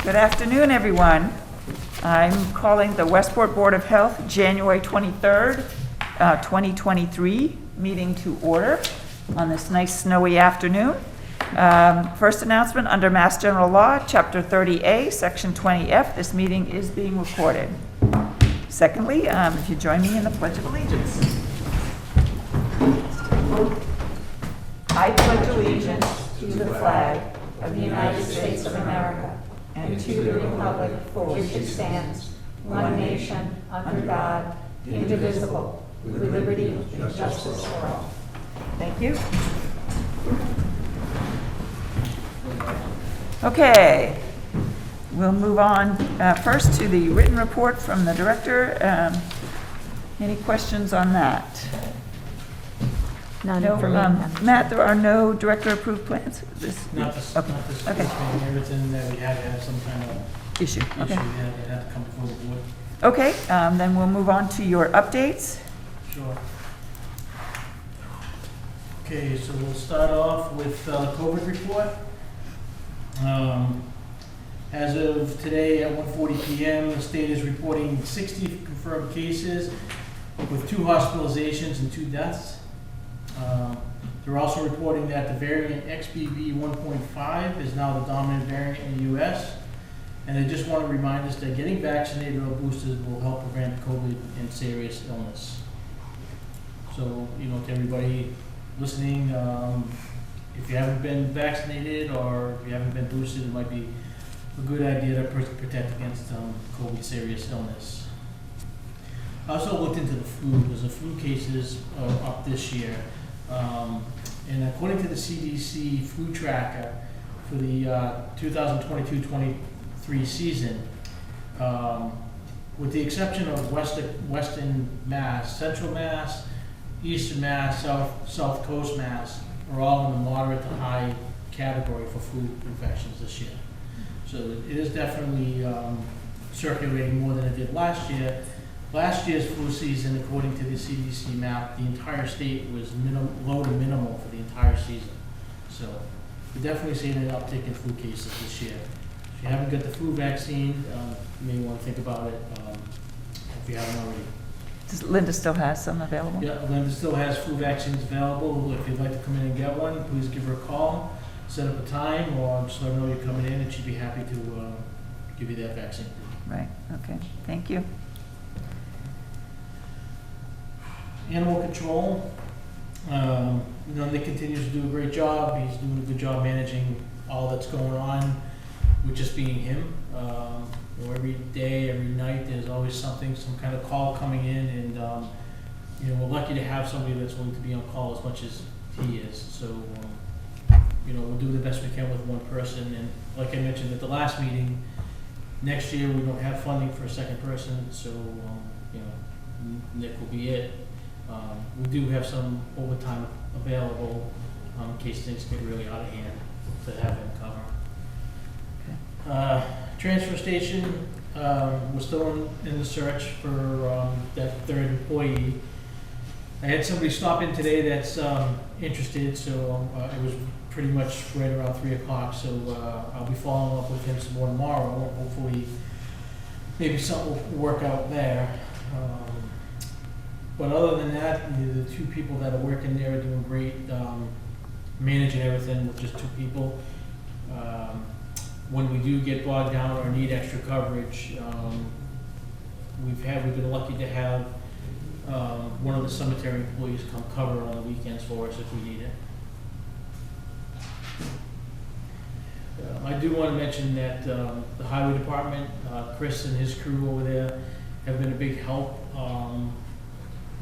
Good afternoon, everyone. I'm calling the Westport Board of Health January 23rd, 2023 meeting to order on this nice snowy afternoon. First announcement, under Mass General Law, Chapter 30A, Section 20F, this meeting is being recorded. Secondly, if you join me in the Pledge of Allegiance. I pledge allegiance to the flag of the United States of America and to the republic for which it stands, one nation, under God, indivisible, with liberty and justice for all. Thank you. Okay, we'll move on first to the written report from the director. Any questions on that? None No, for me. Matt, there are no director-approved plans? Not this, Okay. not this, Okay. everything that we had to have some kind of Issue, issue, okay. that had to come before the board. Okay, then we'll move on to your updates. Sure. Okay, so we'll start off with the COVID report. As of today at 1:40 p.m., the state is reporting 60 confirmed cases with 2 hospitalizations and 2 deaths. They're also reporting that the variant XBB 1.5 is now the dominant variant in the U.S. And they just want to remind us that getting vaccinated or boosted will help prevent COVID and serious illness. So, to everybody listening, if you haven't been vaccinated or if you haven't been boosted, it might be a good idea to protect against COVID serious illness. I also looked into the flu, because the flu cases are up this year. And according to the CDC flu tracker for the 2022-23 season, with the exception of Western Mass, Central Mass, Eastern Mass, South Coast Mass are all in the moderate to high category for flu infections this year. So it is definitely circulating more than it did last year. Last year's flu season, according to the CDC map, the entire state was low to minimal for the entire season. So we're definitely seeing an uptick in flu cases this year. If you haven't got the flu vaccine, you may want to think about it if you haven't already. Linda still has some available? Yeah, Linda still has flu vaccines available. If you'd like to come in and get one, please give her a call, set up a time, or just let her know you're coming in, and she'd be happy to give you that vaccine. Right, okay, thank you. Animal control, Nick continues to do a great job. He's doing a good job managing all that's going on with just being him. Every day, every night, there's always some kind of call coming in, and we're lucky to have somebody that's willing to be on call as much as he is. So, we'll do the best we can with one person. And like I mentioned at the last meeting, next year we don't have funding for a second person, so Nick will be it. We do have some overtime available in case things get really out of hand to have him cover. Okay. Transfer station, we're still in the search for that third employee. I had somebody stop in today that's interested, so it was pretty much right around 3 o'clock, so I'll be following up with him some more tomorrow. Hopefully, maybe something will work out there. But other than that, the 2 people that are working there are doing great, managing everything with just 2 people. When we do get bogged down or need extra coverage, we've been lucky to have one of the cemetery employees come cover on the weekends for us if we need it. I do want to mention that the highway department, Chris and his crew over there have been a big help.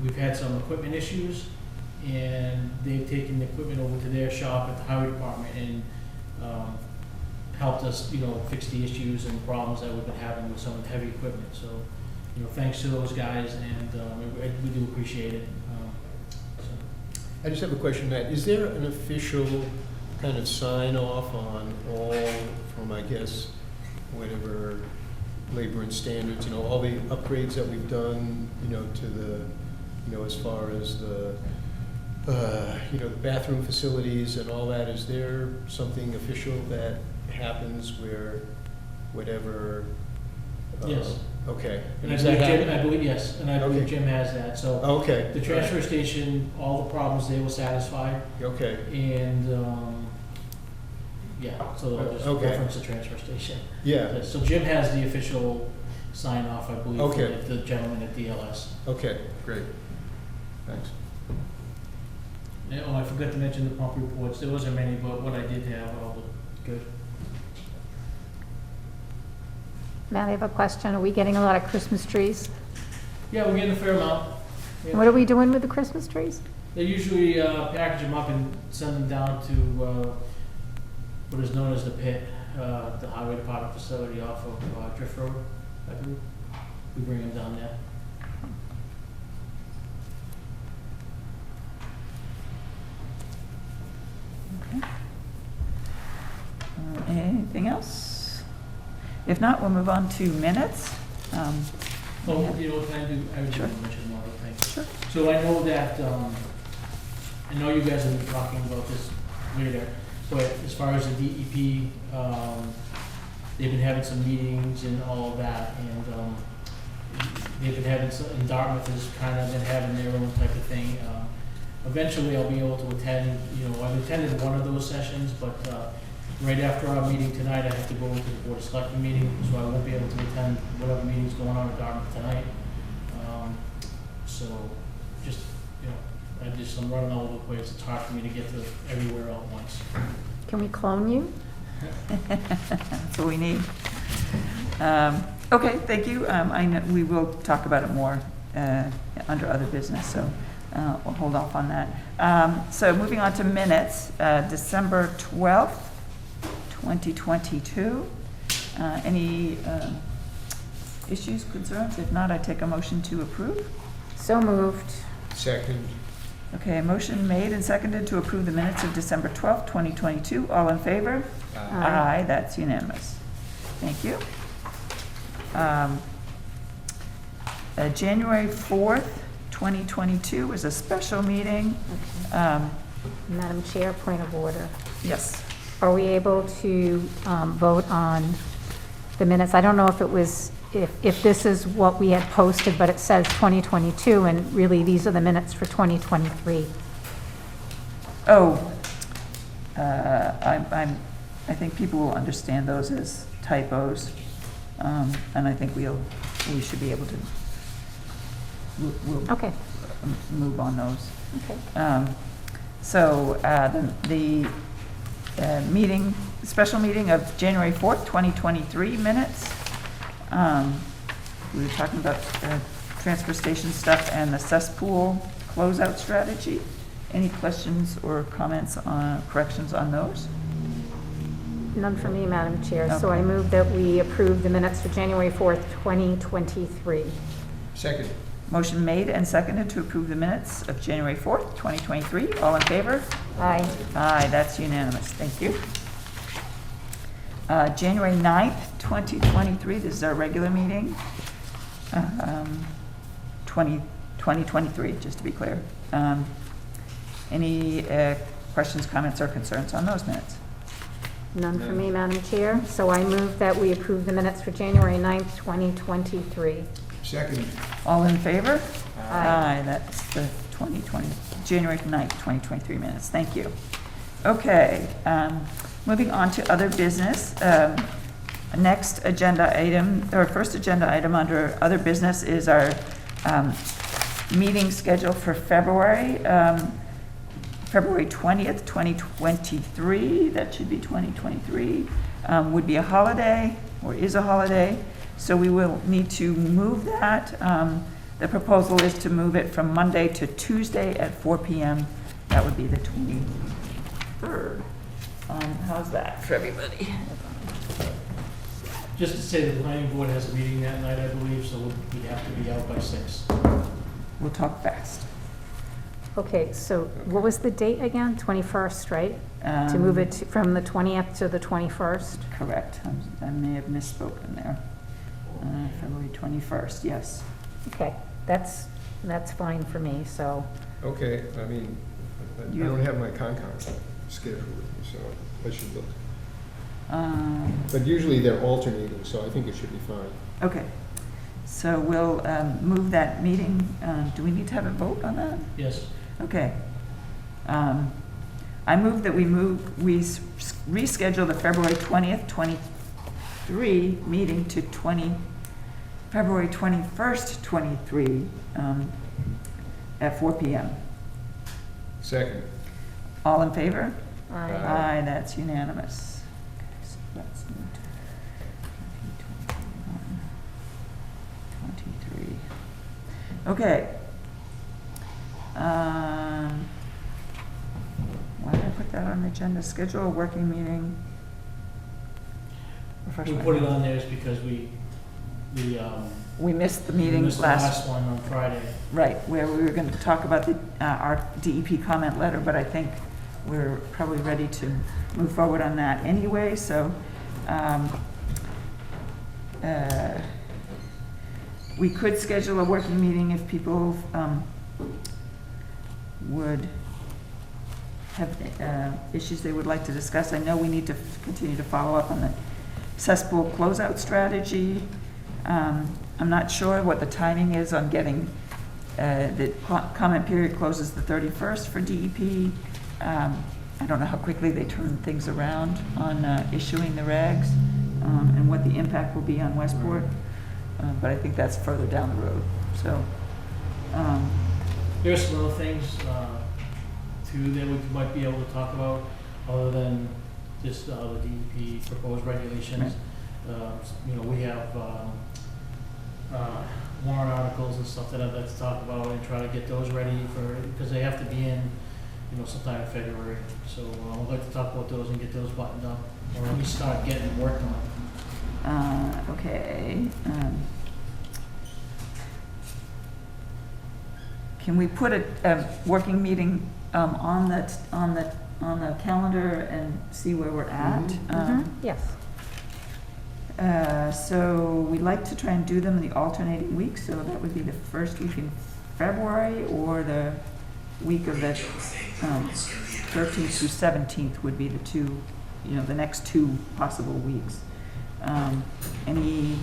We've had some equipment issues, and they've taken the equipment over to their shop at the highway department and helped us, fix the issues and problems that we've been having with some of the heavy equipment. So, thanks to those guys, and we do appreciate it. I just have a question, Matt. Is there an official kind of sign off on all from, I guess, whatever labor and standards, all the upgrades that we've done, to the, as far as the the bathroom facilities and all that? Is there something official that happens where whatever. Yes. Okay. And I Does that believe happen? Jim, I believe, yes, and I believe Okay. Jim has that, so. Okay. The transfer station, all the problems they were satisfied, Okay, and, yeah, so I'll just Okay. reference the transfer station. yeah, So Jim has the official sign off, I believe, Okay. from the gentleman at DLS. okay, great. Thanks. Yeah, oh, I forgot to mention the pump reports, there wasn't many, but what I did have, all looked good. Matt, I have a question. Are we getting a lot of Christmas trees? Yeah, we're getting a fair amount. Yeah. What are we doing with the Christmas trees? They usually package them up and send them down to what is known as the pit, the highway department facility off of Drift Road, I believe. We bring them down there. Anything else? If not, we'll move on to minutes. Oh, you know what can I do? I was Sure. going to mention one other thing. Sure. So I know that, I know you guys have been talking about this later, but as far as the DEP, they've been having some meetings and all of that, and they've been having some, and Dartmouth has kind of been having their own type of thing. Eventually, I'll be able to attend, you know, I've attended one of those sessions, but right after our meeting tonight, I have to go to the Board of Selectmen meeting, so I won't be able to attend whatever meeting's going on in Dartmouth tonight. So, just, you know, I'm running all over the place, it's hard for me to get to everywhere all at once. Can we clone you? That's what we need. Okay, thank you. I know, we will talk about it more under other business, so we'll hold off on that. So moving on to minutes, December 12th, 2022. Any issues, concerns? If not, I take a motion to approve. So moved. Second, Okay, a motion made and seconded to approve the minutes of December 12th, 2022. All in favor? Aye. That's unanimous. Thank you. January 4th, 2022 was a special meeting. Madam Chair, point of order. Yes. Are we able to vote on the minutes? I don't know if it was, if this is what we had posted, but it says 2022, and really these are the minutes for 2023. Oh, I think people will understand those as typos, and I think we should be able to, we'll Okay, move on those. okay. So the meeting, special meeting of January 4th, 2023 minutes. We were talking about transfer station stuff and the cesspool closeout strategy. Any questions or comments on, corrections on those? None for me, Madam Chair. So Okay. I move that we approve the minutes for January 4th, 2023. second, Motion made and seconded to approve the minutes of January 4th, 2023. All in favor? Aye. Aye, that's unanimous. Thank you. January 9th, 2023, this is our regular meeting. 2023, just to be clear. Any questions, comments, or concerns on those minutes? None for me, Madam Chair. So I move that we approve the minutes for January 9th, 2023. second, All in favor? Aye. That's the 2020, January 9th, 2023 minutes. Thank you. Okay, moving on to other business. Next agenda item, or first agenda item under other business is our meeting schedule for February, February 20th, 2023. That should be 2023. Would be a holiday, or is a holiday. So we will need to move that. The proposal is to move it from Monday to Tuesday at 4 p.m. That would be the 23rd. How's that for everybody? Just to say, the planning board has a meeting that night, I believe, so we'd have to be out by 6. We'll talk fast. Okay, so what was the date again? 21st, right? To move it from the 20th to the 21st? Correct. I may have misspoken there. February 21st, yes. Okay, that's fine for me, so, okay, I mean, I You- don't have my Concom schedule with me, so I should look. But usually they're alternating, so I think it should be fine. Okay, so we'll move that meeting. Do we need to have a vote on that? Yes. Okay. I move that we reschedule the February 20th, 23 meeting to February 21st, 23 at 4 PM. Second. All in favor? Aye. Aye, that's unanimous. Okay, so let's move to 23. Okay. Why did I put that on the agenda? Schedule a working meeting. Refresh We my put it memory. on there is because we We missed the we meeting missed the last, last one on Friday. right, where we were going to talk about our DEP comment letter, but I think we're probably ready to move forward on that anyway, so we could schedule a working meeting if people would have issues they would like to discuss. I know we need to continue to follow up on the cesspool closeout strategy. I'm not sure what the timing is on getting, the comment period closes the 31st for DEP. I don't know how quickly they turn things around on issuing the regs, and what the impact will be on Westport, but I think that's further down the road, so. There's some other things, too, that we might be able to talk about, other than just, the DEP proposed regulations. You know, we have, warrant articles and stuff that I'd like to talk about and try to get those ready for, because they have to be in, you know, sometime in February. So, I'd like to talk about those and get those buttoned up, or at least start getting worked on. Okay. Can we put a working meeting on the calendar and see where we're at? Mhm. Yes. So we'd like to try and do them in the alternating weeks, so that would be the first week in February or the week of the 13th through 17th would be the two, the next two possible weeks. Any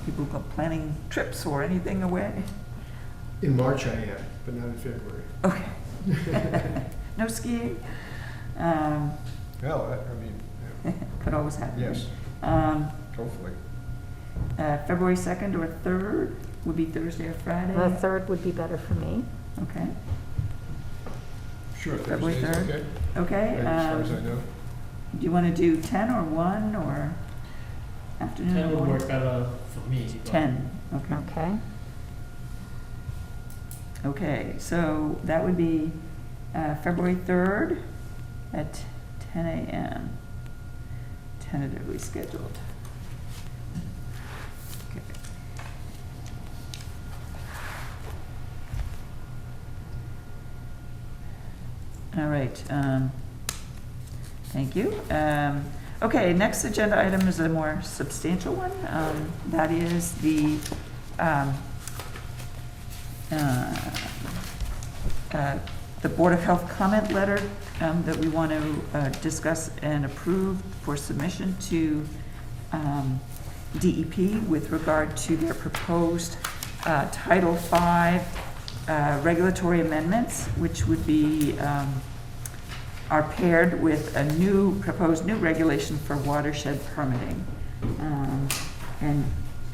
people planning trips or anything away? In March I am, but not in February. Okay. No skiing? Well, I mean, yeah, Could always happen. yes, Um, hopefully. February 2nd or 3rd would be Thursday or Friday? The 3rd would be better for me. Okay, Sure, February Thursday's 3rd. okay, okay. as far as I know. Do you want to do 10 or 1 or afternoon? 10 or would morning? work better for me. but- 10, okay. Okay. Okay, so that would be February 3rd at 10 a.m. Tentatively scheduled. Okay. All right, thank you. Okay, next agenda item is a more substantial one. That is the Board of Health comment letter that we want to discuss and approve for submission to DEP with regard to their proposed Title V regulatory amendments, which would be are paired with a proposed new regulation for watershed permitting. And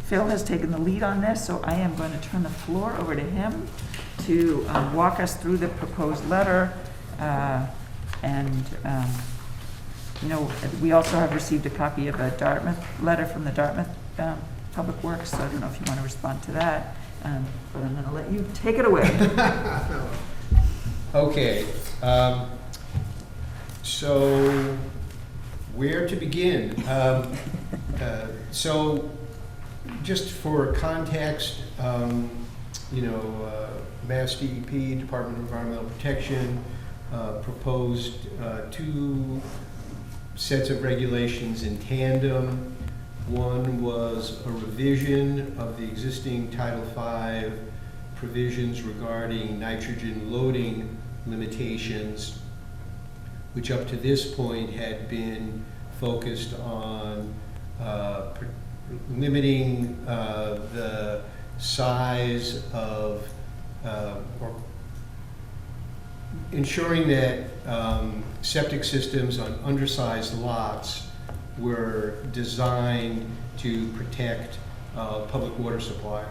Phil has taken the lead on this, so I am going to turn the floor over to him to walk us through the proposed letter. We also have received a copy of a Dartmouth letter from the Dartmouth Public Works, so I don't know if you want to respond to that, but I'm going to let you take it away. Okay, so where to begin? So just for context, Mass DEP, Department of Environmental Protection, proposed two sets of regulations in tandem. One was a revision of the existing Title V provisions regarding nitrogen loading limitations, which up to this point had been focused on limiting the size of, or ensuring that septic systems on undersized lots were designed to protect public water supply.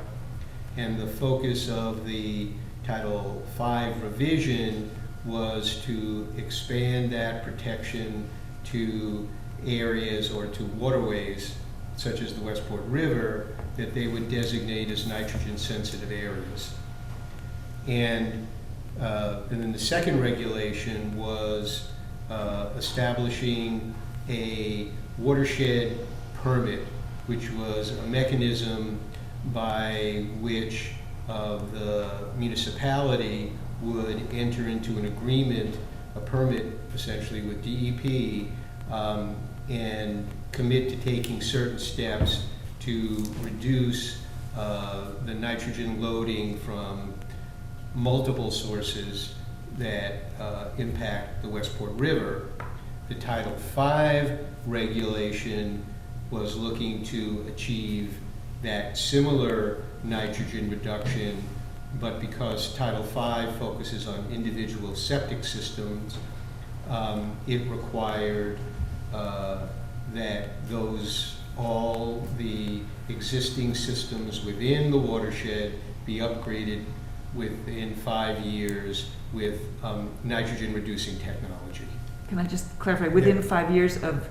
And the focus of the Title V revision was to expand that protection to areas or to waterways such as the Westport River that they would designate as nitrogen-sensitive areas. And then the second regulation was establishing a watershed permit, which was a mechanism by which the municipality would enter into an agreement, a permit essentially with DEP, and commit to taking certain steps to reduce the nitrogen loading from multiple sources that impact the Westport River. The Title V regulation was looking to achieve that similar nitrogen reduction, but because Title V focuses on individual septic systems, it required that all the existing systems within the watershed be upgraded within 5 years with nitrogen-reducing technology. Can I just clarify, within Yeah. 5 years of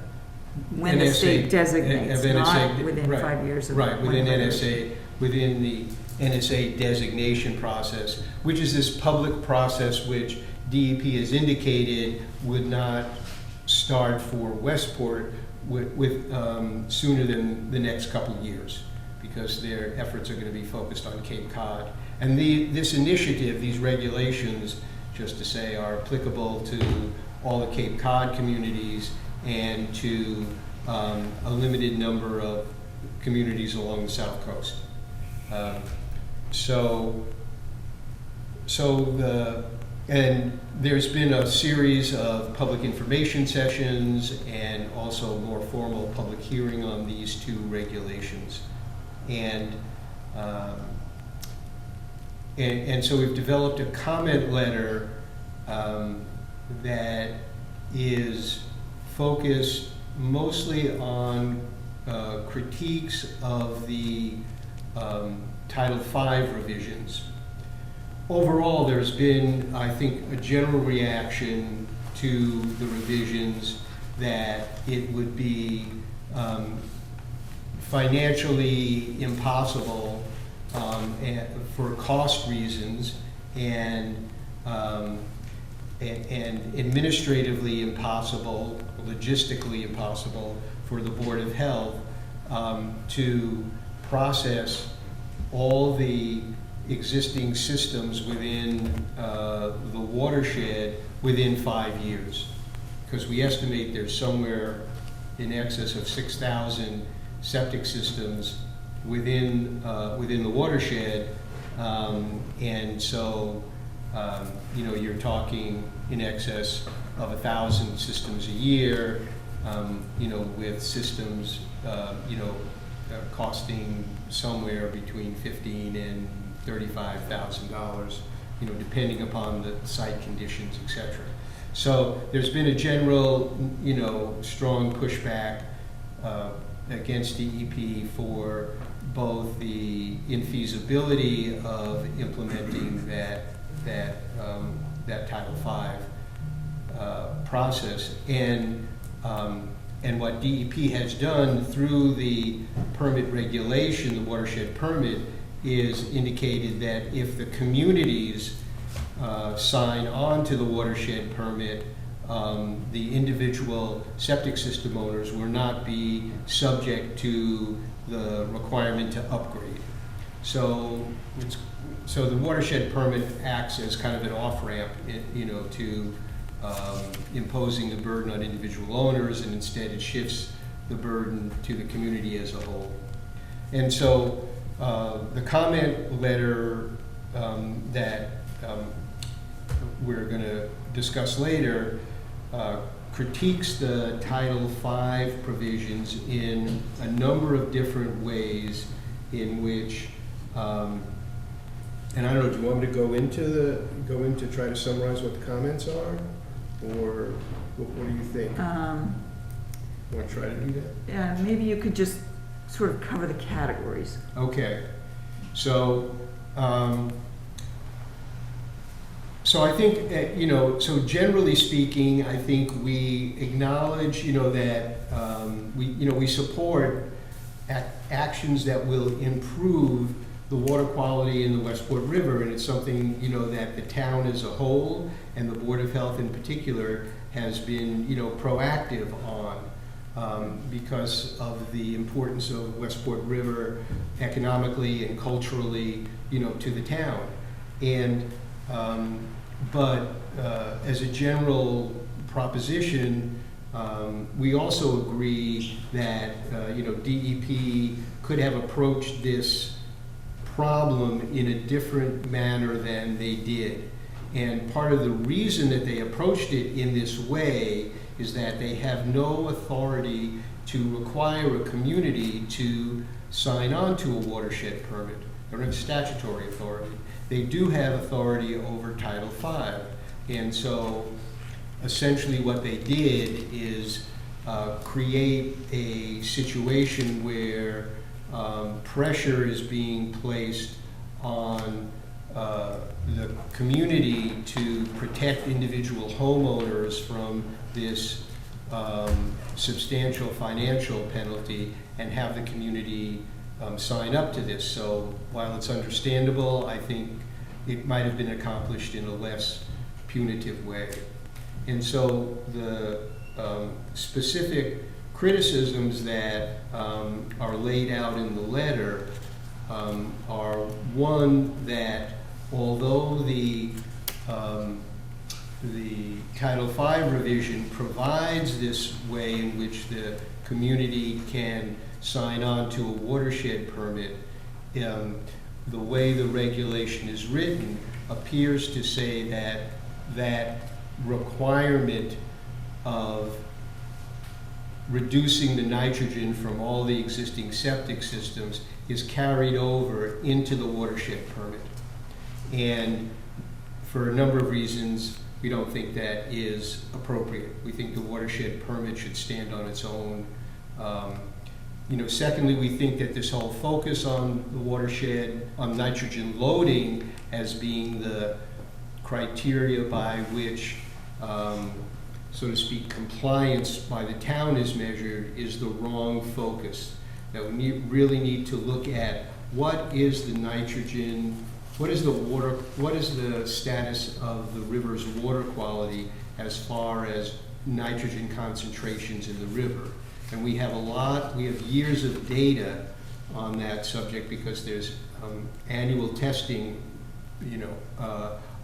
when the NSA state designates, of NSA, not within right, 5 years of Right, when within the NSA, within the NSA designation process, which is this public process which DEP has indicated would not start for Westport with sooner than the next couple of years, because their efforts are going to be focused on Cape Cod. And this initiative, these regulations, just to say, are applicable to all the Cape Cod communities and to a limited number of communities along the South Coast. And there's been a series of public information sessions and also more formal public hearing on these two regulations. And so we've developed a comment letter that is focused mostly on critiques of the Title V revisions. Overall, there's been, I think, a general reaction to the revisions that it would be financially impossible for cost reasons and administratively impossible, logistically impossible for the Board of Health to process all the existing systems within the watershed within 5 years. Because we estimate there's somewhere in excess of 6,000 septic systems within the watershed, and so you're talking in excess of 1,000 systems a year, with systems costing somewhere between $15,000 and $35,000, depending upon the site conditions, etc. So there's been a general, strong pushback against DEP for both the infeasibility of implementing that Title V process and what DEP has done through the permit regulation, the watershed permit, is indicated that if the communities sign on to the watershed permit, the individual septic system owners will not be subject to the requirement to upgrade. So the watershed permit acts as kind of an off-ramp, to imposing the burden on individual owners, and instead it shifts the burden to the community as a whole. And so the comment letter that we're going to discuss later critiques the Title V provisions in a number of different ways in which, and I don't know, do you want me to go into try to summarize what the comments are? Or what do you think? Want to try to do that? Yeah, maybe you could just sort of cover the categories. Okay, so, so I think, so generally speaking, I think we acknowledge, that we support actions that will improve the water quality in the Westport River, and it's something, that the town as a whole, and the Board of Health in particular, has been, proactive on. Because of the importance of Westport River economically and culturally, to the town. And, but as a general proposition, we also agree that, DEP could have approached this problem in a different manner than they did. And part of the reason that they approached it in this way is that they have no authority to require a community to sign on to a watershed permit. They don't have statutory authority. They do have authority over Title V. And so essentially what they did is create a situation where pressure is being placed on the community to protect individual homeowners from this substantial financial penalty and have the community sign up to this. So while it's understandable, I think it might have been accomplished in a less punitive way. And so the specific criticisms that are laid out in the letter are, one, that although the Title V revision provides this way in which the community can sign on to a watershed permit, the way the regulation is written appears to say that that requirement of reducing the nitrogen from all the existing septic systems is carried over into the watershed permit. And for a number of reasons, we don't think that is appropriate. We think the watershed permit should stand on its own. Secondly, we think that this whole focus on the watershed, on nitrogen loading as being the criteria by which, so to speak, compliance by the town is measured is the wrong focus. That we really need to look at what is the nitrogen, what is the status of the river's water quality as far as nitrogen concentrations in the river. And we have years of data on that subject because there's annual testing,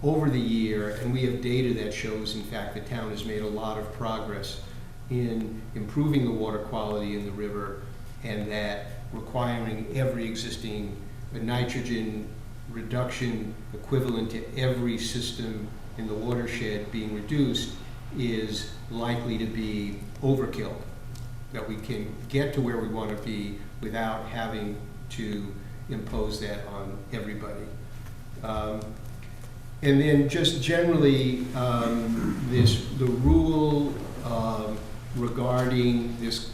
over the year, and we have data that shows, in fact, the town has made a lot of progress in improving the water quality in the river, and that requiring every existing nitrogen reduction equivalent to every system in the watershed being reduced is likely to be overkill, that we can get to where we want to be without having to impose that on everybody. And then just generally, the rule regarding this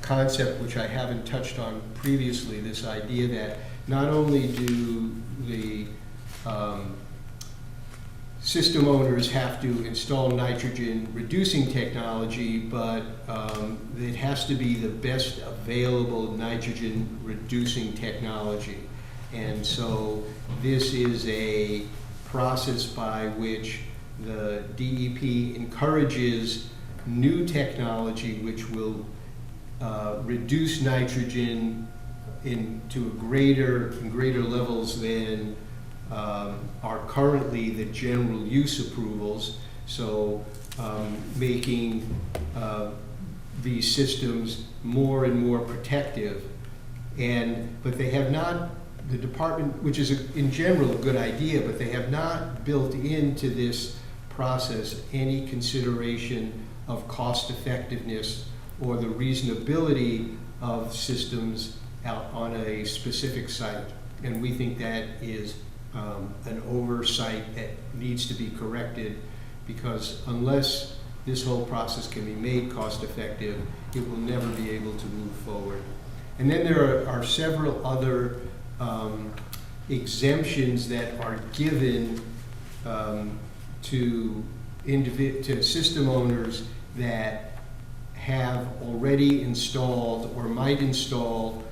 concept, which I haven't touched on previously, this idea that not only do the system owners have to install nitrogen reducing technology, but it has to be the best available nitrogen reducing technology. And so this is a process by which the DEP encourages new technology which will reduce nitrogen into greater levels than are currently the general use approvals. So making these systems more and more protective. But they have not, the department, which is in general a good idea, but they have not built into this process any consideration of cost effectiveness or the reasonability of systems out on a specific site. And we think that is an oversight that needs to be corrected, because unless this whole process can be made cost effective, it will never be able to move forward. And then there are several other exemptions that are given to system owners that have already installed or might install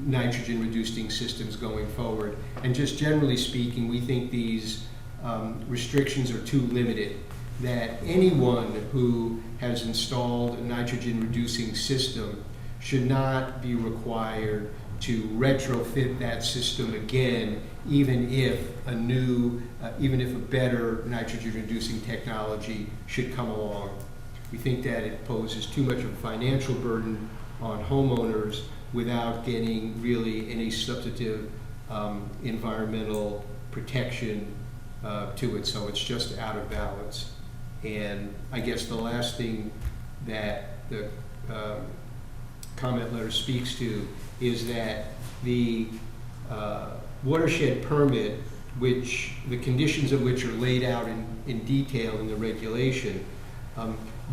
nitrogen reducing systems going forward. And just generally speaking, we think these restrictions are too limited, that anyone who has installed a nitrogen reducing system should not be required to retrofit that system again, even if a better nitrogen reducing technology should come along. We think that it poses too much of a financial burden on homeowners without getting really any substantive environmental protection to it, so it's just out of balance. And I guess the last thing that the comment letter speaks to is that the watershed permit, which the conditions of which are laid out in detail in the regulation,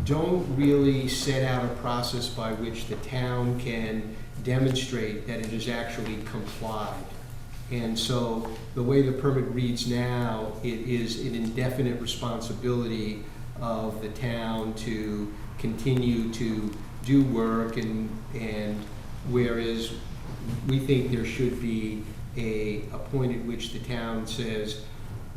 don't really set out a process by which the town can demonstrate that it has actually complied. And so the way the permit reads now, it is an indefinite responsibility of the town to continue to do work, and whereas we think there should be a point at which the town says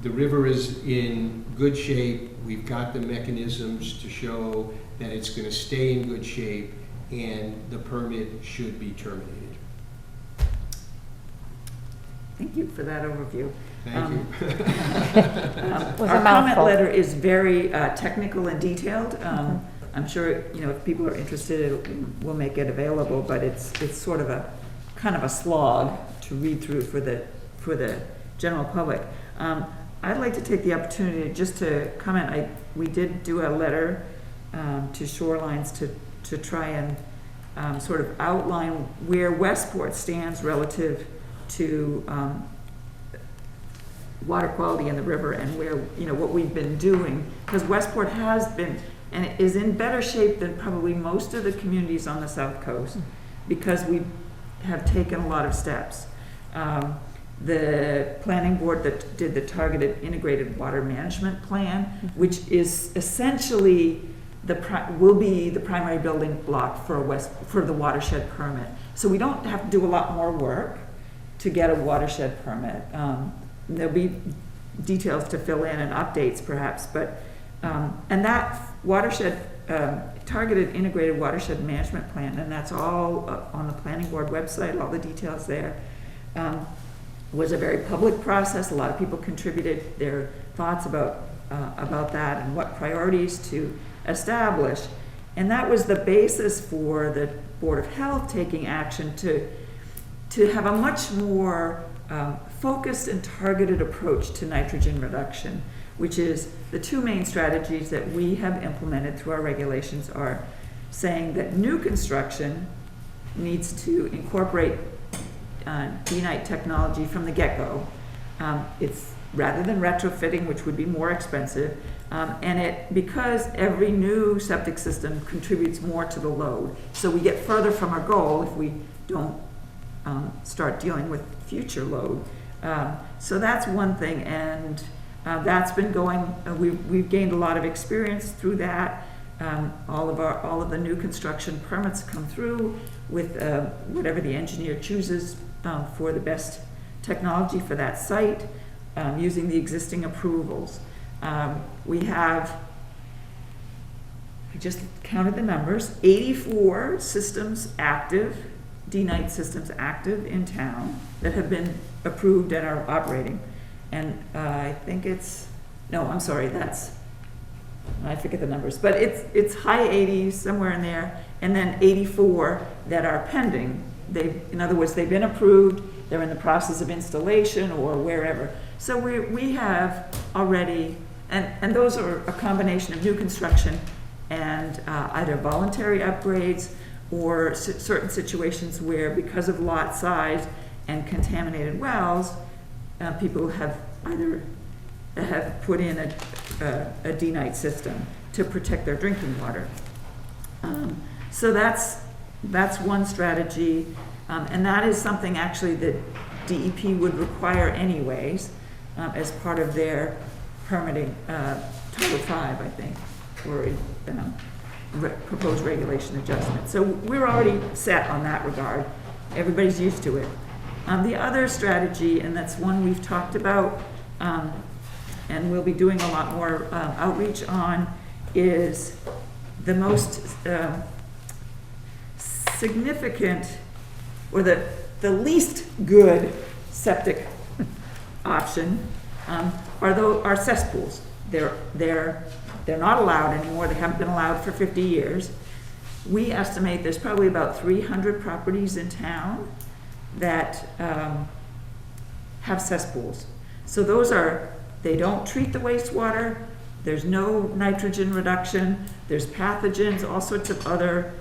the river is in good shape, we've got the mechanisms to show that it's going to stay in good shape, and the permit should be terminated. Thank you for that overview. Thank you. Was a Our comment mouthful. letter is very technical and detailed. I'm sure, if people are interested, we'll make it available, but it's sort of a kind of a slog to read through for the general public. I'd like to take the opportunity just to comment. We did do a letter to Shorelines to try and sort of outline where Westport stands relative to water quality in the river, and where, what we've been doing, because Westport has been and is in better shape than probably most of the communities on the South Coast, because we have taken a lot of steps. The planning board that did the targeted integrated water management plan, which is essentially will be the primary building block for the watershed permit. So we don't have to do a lot more work to get a watershed permit. There'll be details to fill in and updates perhaps, but and that watershed targeted integrated watershed management plan, and that's all on the planning board website, all the details there, was a very public process. A lot of people contributed their thoughts about that and what priorities to establish, and that was the basis for the Board of Health taking action to have a much more focused and targeted approach to nitrogen reduction, which is the two main strategies that we have implemented through our regulations are saying that new construction needs to incorporate DNITE technology from the get-go. It's rather than retrofitting, which would be more expensive, and because every new septic system contributes more to the load, so we get further from our goal if we don't start dealing with future load. So that's one thing, and that's been going. We've gained a lot of experience through that. All of the new construction permits come through with whatever the engineer chooses for the best technology for that site, using the existing approvals. We have, I just counted the numbers, 84 systems active, DNITE systems active in town that have been approved and are operating. And I think I forget the numbers, but it's high 80s, somewhere in there, and then 84 that are pending. In other words, they've been approved, they're in the process of installation or wherever. So we have already And those are a combination of new construction and either voluntary upgrades or certain situations where, because of lot size and contaminated wells, people have either put in a D-Night system to protect their drinking water. So that's one strategy, and that is something actually that DEP would require anyways as part of their permitting, Title V, I think, or proposed regulation adjustment. So we're already set on that regard. Everybody's used to it. The other strategy, and that's one we've talked about, and we'll be doing a lot more outreach on, is the most significant, or the least good septic option are cesspools. They're not allowed anymore. They haven't been allowed for 50 years. We estimate there's probably about 300 properties in town that have cesspools. So they don't treat the wastewater. There's no nitrogen reduction. There's pathogens, all sorts of other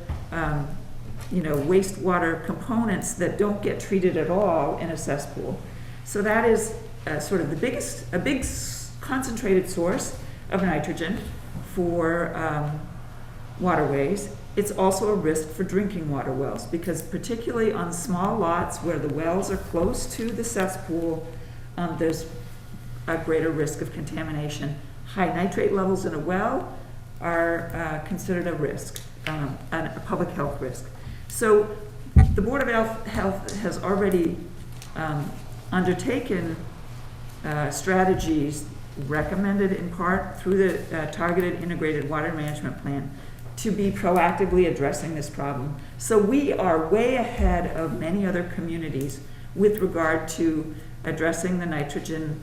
wastewater components that don't get treated at all in a cesspool. So that is sort of a big concentrated source of nitrogen for waterways. It's also a risk for drinking water wells, because particularly on small lots where the wells are close to the cesspool, there's a greater risk of contamination. High nitrate levels in a well are considered a risk, a public health risk. So the Board of Health has already undertaken strategies recommended in part through the Targeted Integrated Water Management Plan to be proactively addressing this problem. So we are way ahead of many other communities with regard to addressing the nitrogen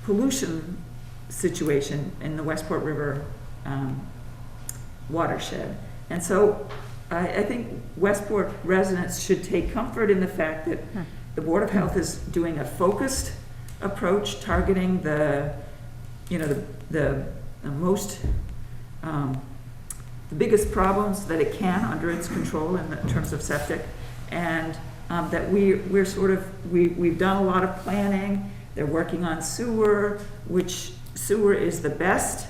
pollution situation in the Westport River watershed. And so I think Westport residents should take comfort in the fact that the Board of Health is doing a focused approach, targeting the biggest problems that it can under its control in terms of septic, and that we've done a lot of planning. They're working on sewer, which sewer is the best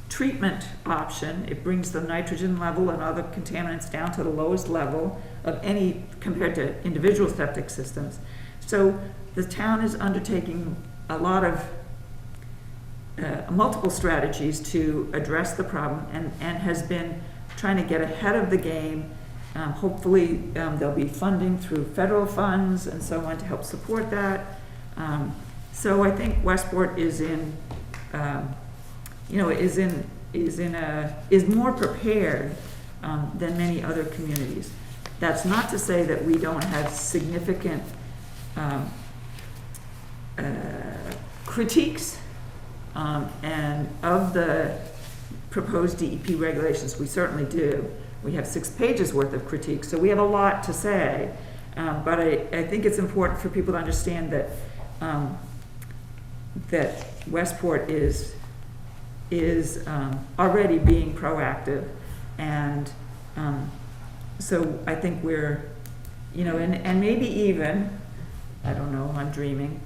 treatment option. It brings the nitrogen level and other contaminants down to the lowest level of any compared to individual septic systems. So the town is undertaking a lot of multiple strategies to address the problem, and has been trying to get ahead of the game. Hopefully there'll be funding through federal funds and so on to help support that. So I think Westport is more prepared than many other communities. That's not to say that we don't have significant critiques and of the proposed DEP regulations. We certainly do. We have 6 pages worth of critiques, so we have a lot to say. But I think it's important for people to understand that that Westport is already being proactive, and so I think we're, and maybe even, I don't know, I'm dreaming,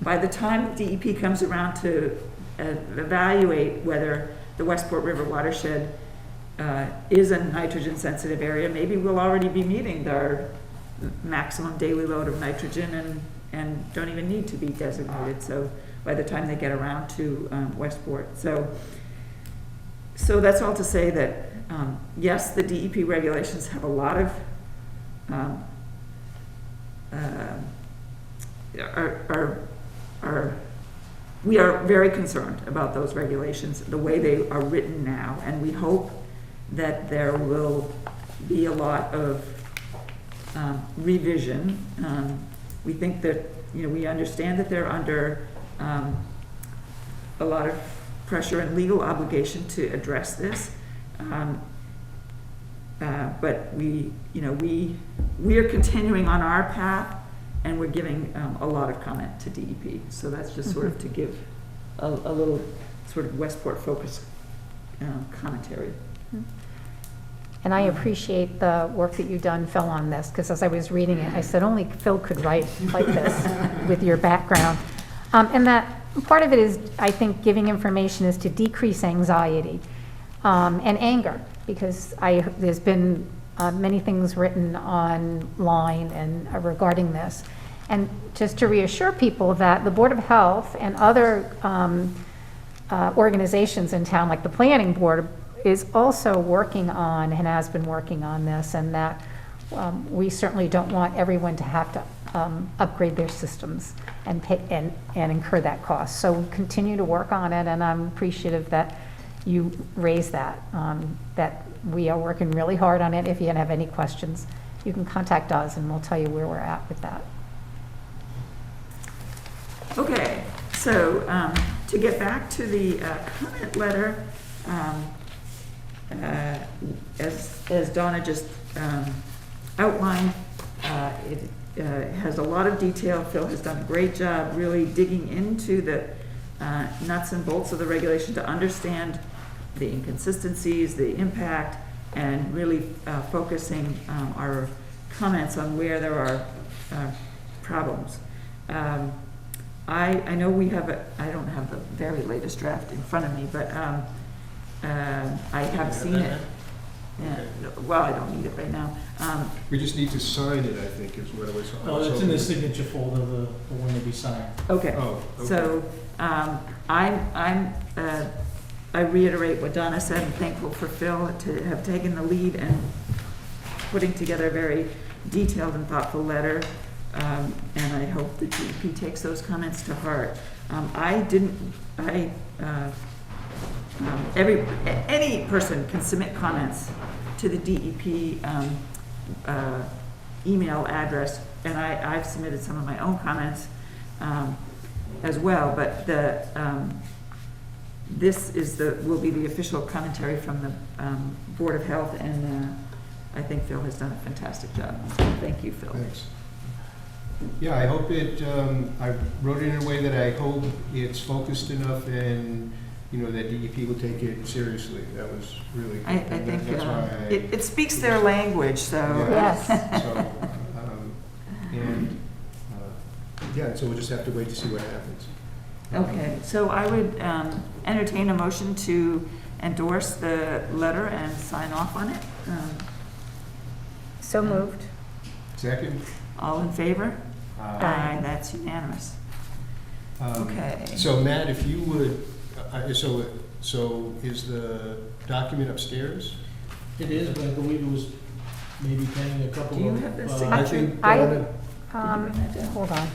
by the time DEP comes around to evaluate whether the Westport River watershed is a nitrogen-sensitive area, maybe we'll already be meeting our maximum daily load of nitrogen and don't even need to be designated. So by the time they get around to Westport. So that's all to say that, yes, the DEP regulations have a lot of, we are very concerned about those regulations, the way they are written now, and we hope that there will be a lot of revision. We think that, we understand that they're under a lot of pressure and legal obligation to address this, but we are continuing on our path and we're giving a lot of comment to DEP. So that's just sort of to give a little sort of Westport focus commentary. And I appreciate the work that you've done, Phil, on this, because as I was reading it, I said, only Phil could write like this with your background. And that part of it is, I think, giving information is to decrease anxiety and anger, because there's been many things written online and regarding this. And just to reassure people that the Board of Health and other organizations in town, like the Planning Board, is also working on and has been working on this, and that we certainly don't want everyone to have to upgrade their systems and pay and incur that cost. So we continue to work on it, and I'm appreciative that you raised that, that we are working really hard on it. If you have any questions, you can contact us and we'll tell you where we're at with that. Okay, so to get back to the comment letter, as Donna just outlined, it has a lot of detail. Phil has done a great job really digging into the nuts and bolts of the regulation to understand the inconsistencies, the impact, and really focusing our comments on where there are problems. I know we have I don't have the very latest draft in front of me, but I have seen it. Yeah, well, I don't need it right now. We just need to sign it, I think, is what I was. Oh, it's in the signature folder, the one to be signed. Okay. Oh, okay. So I reiterate what Donna said. I'm thankful for Phil to have taken the lead and putting together a very detailed and thoughtful letter. And I hope the DEP takes those comments to heart. Any person can submit comments to the DEP email address, and I've submitted some of my own comments as well, but this will be the official commentary from the Board of Health, and I think Phil has done a fantastic job. So thank you, Phil. Thanks. Yeah, I hope I wrote it in a way that I hope it's focused enough, and that DEP will take it seriously. That was really good. I think that's why it speaks their language, so. Yes. So, so we'll just have to wait to see what happens. Okay, so I would entertain a motion to endorse the letter and sign off on it. So moved. Second? All in favor? Aye. That's unanimous. Okay. So Matt, if you would, so is the document upstairs? It is, but I believe it was maybe pending a couple of. Do you have the I signature? think I- Donna- Hold on.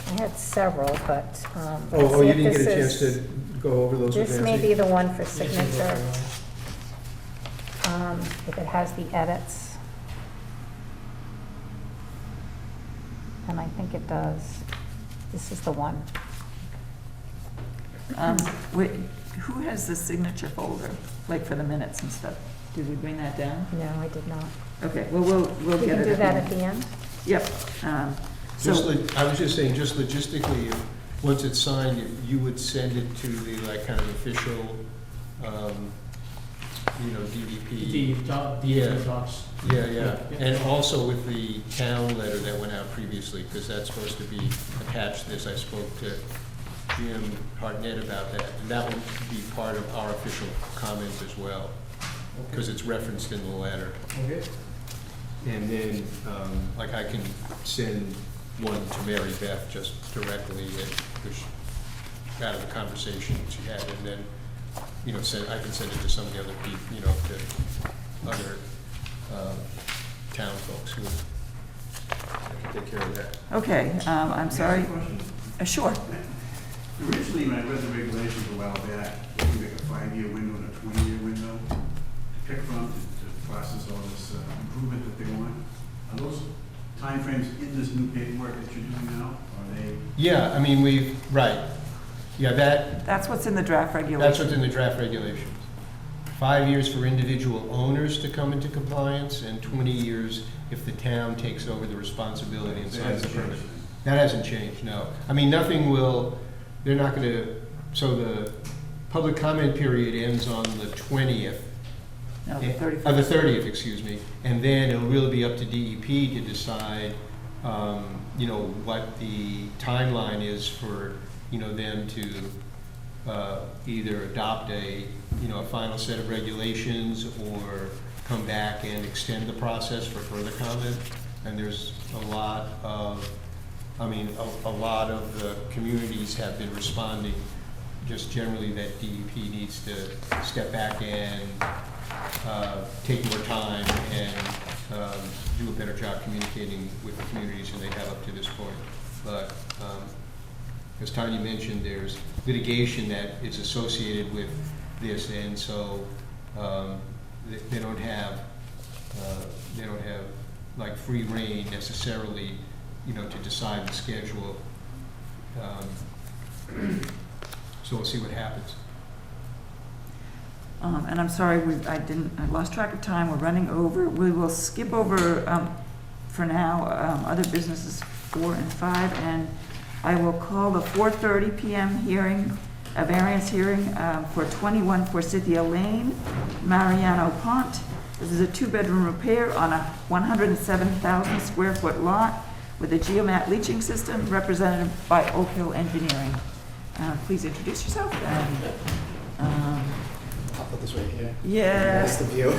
I had several, but, let's Oh, see you if didn't get a this chance is- to go over those with This Nancy? may be the one for Yes, it was, signature, if it has the edits. And I think it does. This is the one. Wait, who has the signature folder, like for the minutes and stuff? Did we bring that down? No, I did not. Okay, well, we'll We get can it. do that at the end? Yep. So, I was just saying, just logistically, once it's signed, you would send it to the, kind of official, DEP. DEP docs. Yeah, and also with the town letter that went out previously, because that's supposed to be attached to this. I spoke to Jim Hartnett about that, and that will be part of our official comments as well, because it's referenced in the letter. Okay. And then, I can send one to Mary Beth just directly, which, out of the conversation she had, and then, I can send it to some of the other people, to other town folks who can take care of that. okay, I'm sorry. Can I ask a question? Sure. Originally, when I read the regulations a while back, you can make a 5-year window and a 20-year window to pick from to process all this improvement that they want. Are those timeframes in this new paperwork that you're doing now? Are they? Yeah, right. Yeah, That's what's in the draft that's regulation. what's in the draft regulations. 5 years for individual owners to come into compliance, and 20 years if the town takes over the responsibility and signs the permit. That hasn't changed, no. I mean, nothing will, they're not going to, so the public comment period ends on the 20th. No, the 31st. The 30th, excuse me. And then it'll really be up to DEP to decide, what the timeline is for, them to either adopt a final set of regulations or come back and extend the process for further comment. And there's a lot of the communities have been responding just generally that DEP needs to step back and take more time and do a better job communicating with the communities than they have up to this point. But as Tanya mentioned, there's litigation that is associated with this, and so they don't have like free reign necessarily, to decide the schedule. So we'll see what happens. And I'm sorry, I lost track of time, we're running over. We will skip over, for now, other businesses 4 and 5, and I will call the 4:30 PM hearing, a variance hearing for 21 Forsythia Lane, Mariano Pont. This is a 2-bedroom repair on a 107,000 square foot lot with a geomat leaching system represented by Oak Hill Engineering. Please introduce yourself and, I'll put this right here. yeah. That's the view.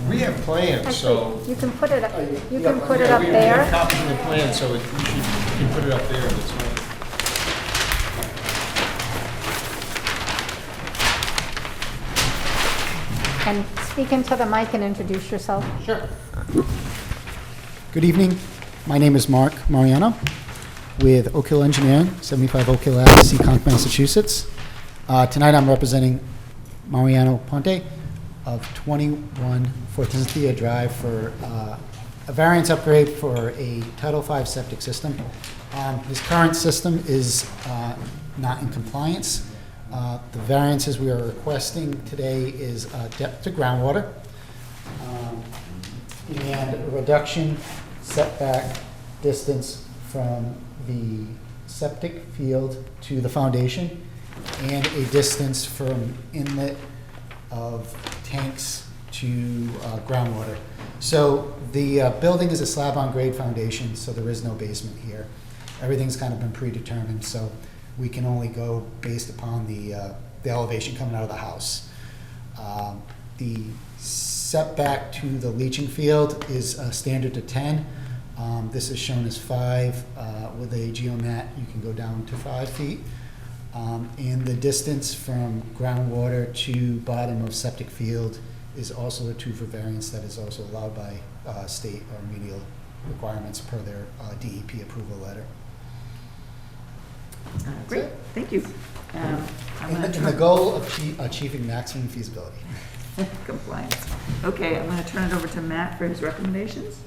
We have plans, so. Actually, you can put it up, you Yeah, can put it Yeah, up we have there. copies of the plan, so you can put it up there, that's fine. And speak into the mic and introduce yourself. Sure. Good evening. My name is Mark Mariano with Oak Hill Engineering, 75 Oak Hill Ave, Seekonk, Massachusetts. Tonight I'm representing Mariano Ponte of 21 Forsythia Drive for a variance upgrade for a Title V septic system. His current system is not in compliance. The variances we are requesting today is depth to groundwater and a reduction setback distance from the septic field to the foundation and a distance from inlet of tanks to groundwater. So the building is a slab-on-grade foundation, so there is no basement here. Everything's kind of been predetermined, so we can only go based upon the elevation coming out of the house. The setback to the leaching field is standard to 10. This is shown as 5. With a geomat, you can go down to 5 feet. And the distance from groundwater to bottom of septic field is also a 2 for variance that is also allowed by state or remedial requirements per their DEP approval letter. Great, thank you. I'm In gonna the goal of achieving maximum feasibility. compliance. Okay, I'm going to turn it over to Matt for his recommendations.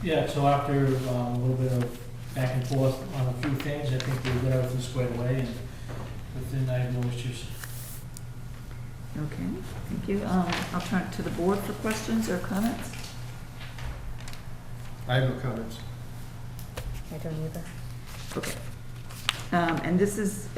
Yeah, so after a little bit of back and forth on a few things, I think we've got everything squared away, and within I have no issues. Okay, thank you. I'll turn it to the board for questions or comments. I have no comments. I don't either. Okay. And this is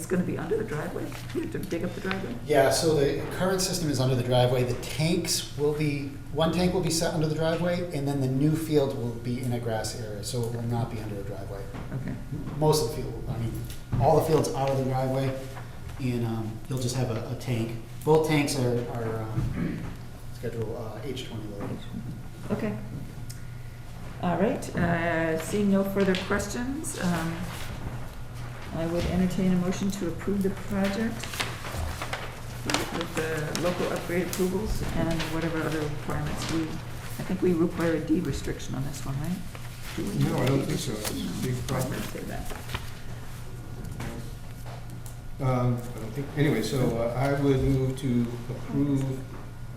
going to be under the driveway? You have to dig up the driveway? Yeah, so the current system is under the driveway. The tanks will be, one tank will be set under the driveway, and then the new field will be in a grass area, so it will not be under the driveway. Okay. Most of the field, I mean, all the field's out of the driveway, and you'll just have a tank. Both tanks are schedule H20 loaded. Okay. All right, seeing no further questions, I would entertain a motion to approve the project with the local upgrade approvals and whatever other requirements I think we require a deed restriction on this one, right? Do we? No, I don't think so. It's a big No, I property. didn't say that. I don't think, anyway, so I would move to approve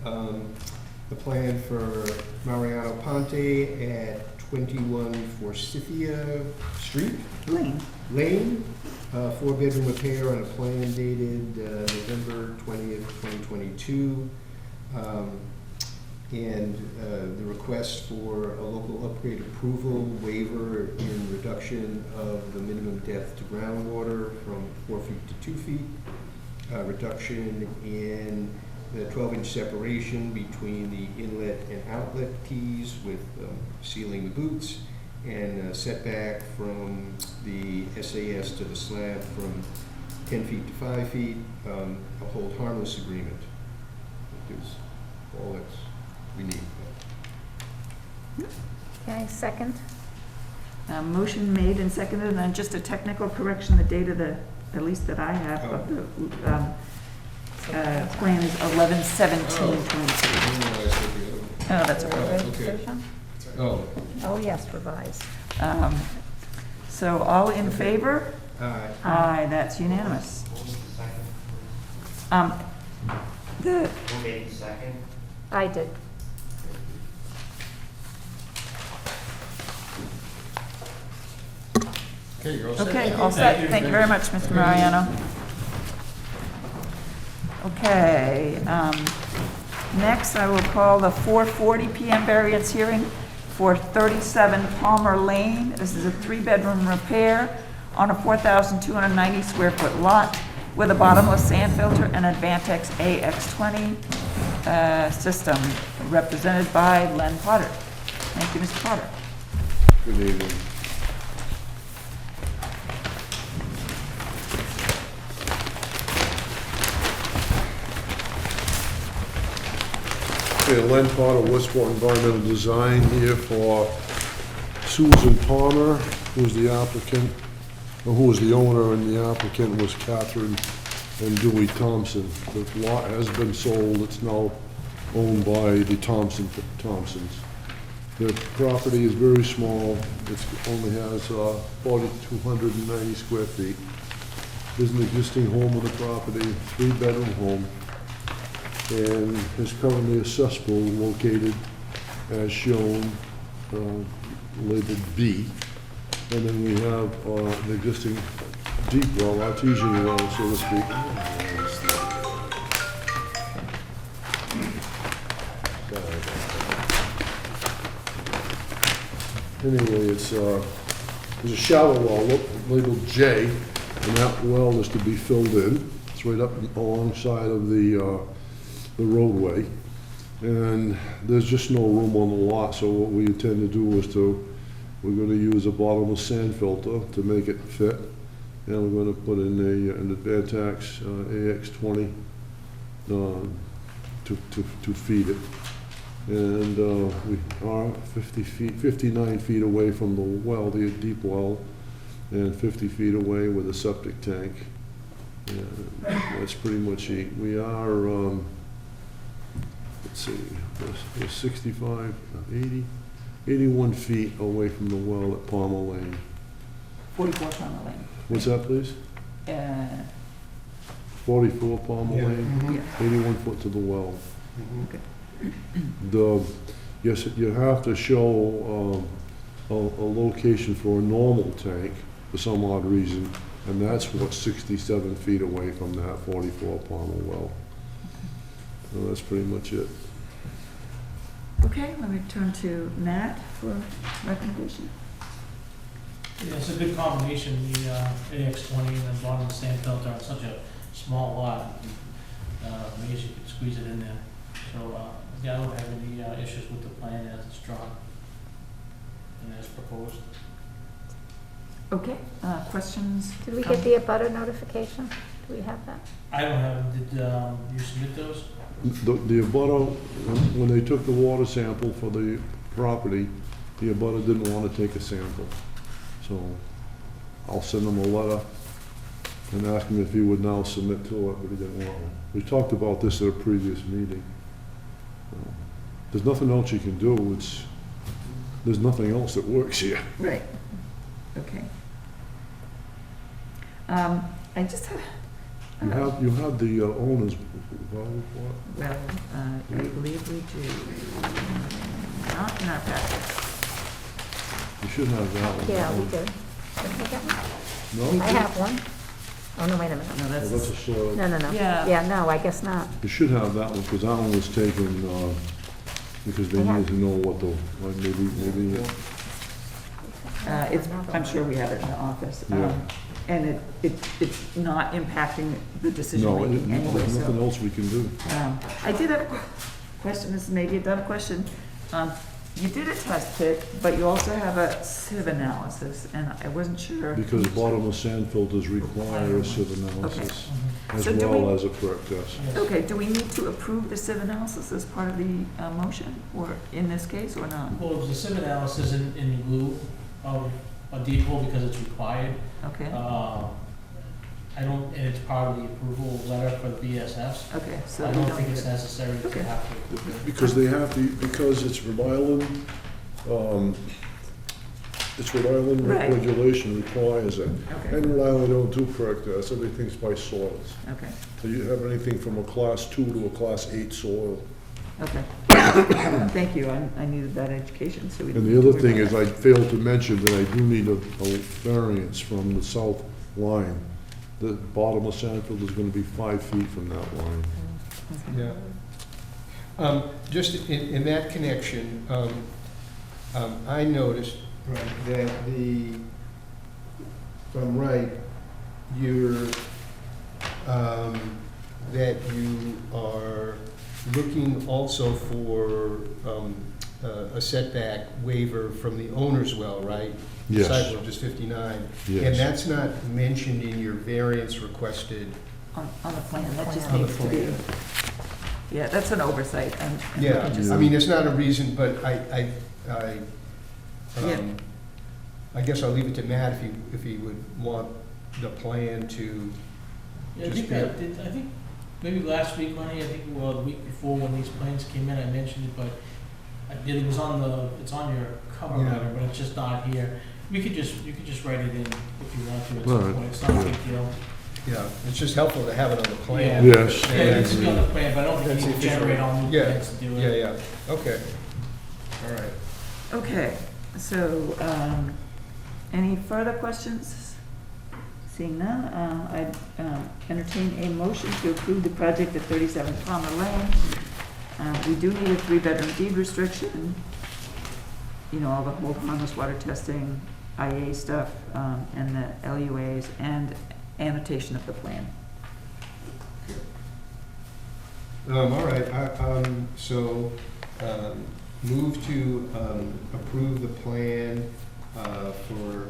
the plan for Mariano Ponte at 21 Forsythia Street, Lane, Lane, Four-bedroom repair on a plan dated November 20th, 2022. And the request for a local upgrade approval waiver in reduction of the minimum depth to groundwater from 4 feet to 2 feet. Reduction in the 12-inch separation between the inlet and outlet tees with sealing the boots, and setback from the SAS to the slab from 10 feet to 5 feet, a hold harmless agreement. Is all that we need. Okay, second? Motion made and seconded, and then just a technical correction, the date of the, at least that I have, of the plan is 11/17/22. Oh, that's okay. Okay. Oh, Oh, yes, revised. So all in favor? aye. Aye, that's unanimous. The, Who made the second? I did. Okay, you're all set. okay, all set. Thank you very much, Mr. Mariano. Okay, next I will call the 4:40 PM variance hearing for 37 Palmer Lane. This is a 3-bedroom repair on a 4,290 square foot lot with a bottomless sand filter and Advantex AX20 system, represented by Len Potter. Thank you, Mr. Potter. Good evening. Okay, Len Potter, Westport Environmental Design here for Susan Palmer, who's the applicant, or who was the owner, and the applicant was Catherine and Dewey Thompson. The lot has been sold, it's now owned by the Thompsons. The property is very small, it only has 4,290 square feet. There's an existing home on the property, 3-bedroom home, and is currently a cesspool located as shown, labeled B. And then we have an existing deep well, artesian well, so to speak. Anyway, there's a shallow well labeled J, and that well is to be filled in. It's right up alongside of the roadway. And there's just no room on the lot, so what we intend to do is we're gonna use a bottomless sand filter to make it fit. And we're gonna put in an Advantex AX20 to feed it. And we are 59 feet away from the well, the deep well, and 50 feet away with a septic tank. And that's pretty much it. We are, let's see, we're 65, 80, 81 feet away from the well at Palmer Lane. 44 Palmer Lane. What's that, please? 44 Palmer Yeah. Lane, Yeah. 81 foot to the well. Okay. Yes, you have to show a location for a normal tank for some odd reason, and that's what's 67 feet away from that 44 Palmer well. So that's pretty much it. Okay, let me turn to Matt for recommendation. Yeah, it's a good combination, the AX20 and the bottom sand filter on such a small lot. I guess you could squeeze it in there. So, yeah, I don't have any issues with the plan as it's drawn and as proposed. Okay, questions? Did we get the abutter notification? Do we have that? I don't have, did you submit those? The abutter, when they took the water sample for the property, the abutter didn't want to take a sample. So I'll send him a letter and ask him if he would now submit to it, but he didn't want to. We talked about this at a previous meeting. There's nothing else you can do, there's nothing else that works here. Right, okay. I just have, You have the owner's, well, what? well, I believe we do. Not in our packet. You should have that one. Yeah, we did. Did we get one? No? I have one. Oh, no, wait a minute. No, Well, that's, that's a soil, No, no, no. Yeah. Yeah, no, I guess not. you should have that one, because that one was taken, because they They have- needed to know what the, like, maybe, it's, I'm sure we have it in the office. Yeah. And it's not impacting the no, decision-making anyway, there's nothing so. else we can do. I did have a question, this is maybe a dumb question. You did a test pit, but you also have a sieve analysis, and I wasn't sure. Because bottomless sand filters require a sieve analysis, as So do well we- as a perk test. Yes. Okay, do we need to approve the sieve analysis as part of the motion, or in this case, or not? Well, it was a sieve analysis in lieu of a deep hole because it's required. Okay, I don't, and it's part of the approval letter for the BSFs. okay, so I we don't don't think need it's to. necessary to Okay. have to. Because they have to, because it's Rhode Island, Right. regulation requires it. Okay, And Rhode Island don't do perk tests, everything's by soils. okay, So you have anything from a class 2 to a class 8 soil. okay. Thank you, I needed that education, so we. And don't the need to other worry thing about is, that. I failed to mention that I do need a variance from the south line. The bottomless sand filter is gonna be 5 feet from that line. Yeah. Just in that connection, I noticed, right, that if I'm right, that you are looking also for a setback waiver from the owner's well, right? Yes. Site well, just 59. And Yes. that's not mentioned in your variance requested. On the plan, that just On the needs to be, plan. yeah, that's an oversight, and. and we Yeah, can just- I mean, it's not a reason, but I Yeah. I guess I'll leave it to Matt if he would want the plan to, Yeah, I Just think I think maybe last week, Lenny, I think, well, the week before when these plans came in, I mentioned it, but it was it's on your cover Yeah. letter, but it's just not here. You could just write it in if you want to at All some right. point, it's not a big deal. yeah, it's just helpful to have it on the plan. Yeah. Yes. Yeah, it needs to be on the plan, but I don't think That's you need to official. generate all new Yeah, plans to do Yeah, it. yeah, okay, all right. Okay, so, any further questions? Seeing none, I'd entertain a motion to approve the project at 37 Palmer Lane. We do need a 3-bedroom deed restriction, you know, all the whole harmless water testing, IA stuff, and the LUAs, and annotation of the plan. All right, move to approve the plan for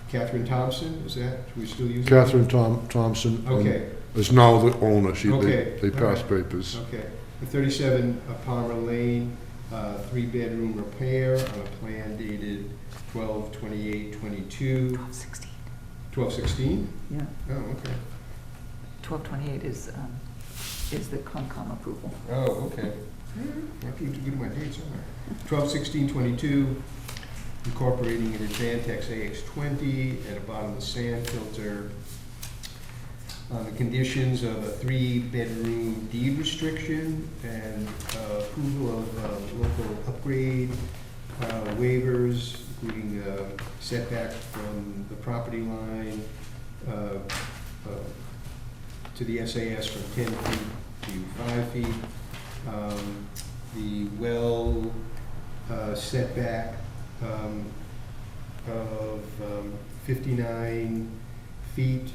Catherine Thompson, is that, should we still use it? Catherine Thompson Okay, is now the owner. Okay, They all passed right. papers. okay. The 37 Palmer Lane, 3-bedroom repair on a plan dated 12/28/22, 1216. 12/16? Yeah, Oh, okay. 1228 is the Concom approval. Oh, okay. I keep forgetting my dates, aren't I? 12/16/22, incorporating an Advantex AX20 and a bottomless sand filter. On the conditions of a 3-bedroom deed restriction and approval of local upgrade waivers, including setback from the property line to the SAS from 10 feet to 5 feet. The well setback of 59 feet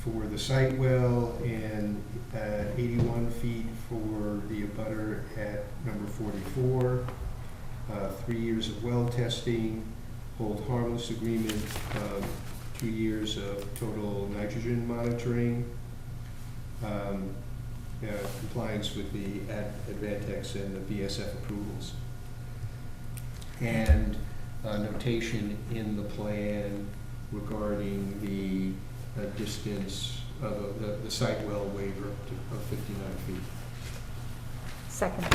for the site well and 81 feet for the abutter at number 44. 3 years of well testing, hold harmless agreement, 2 years of total nitrogen monitoring, compliance with the Advantex and the BSF approvals. And notation in the plan regarding the distance of the site well waiver of 59 feet. Second.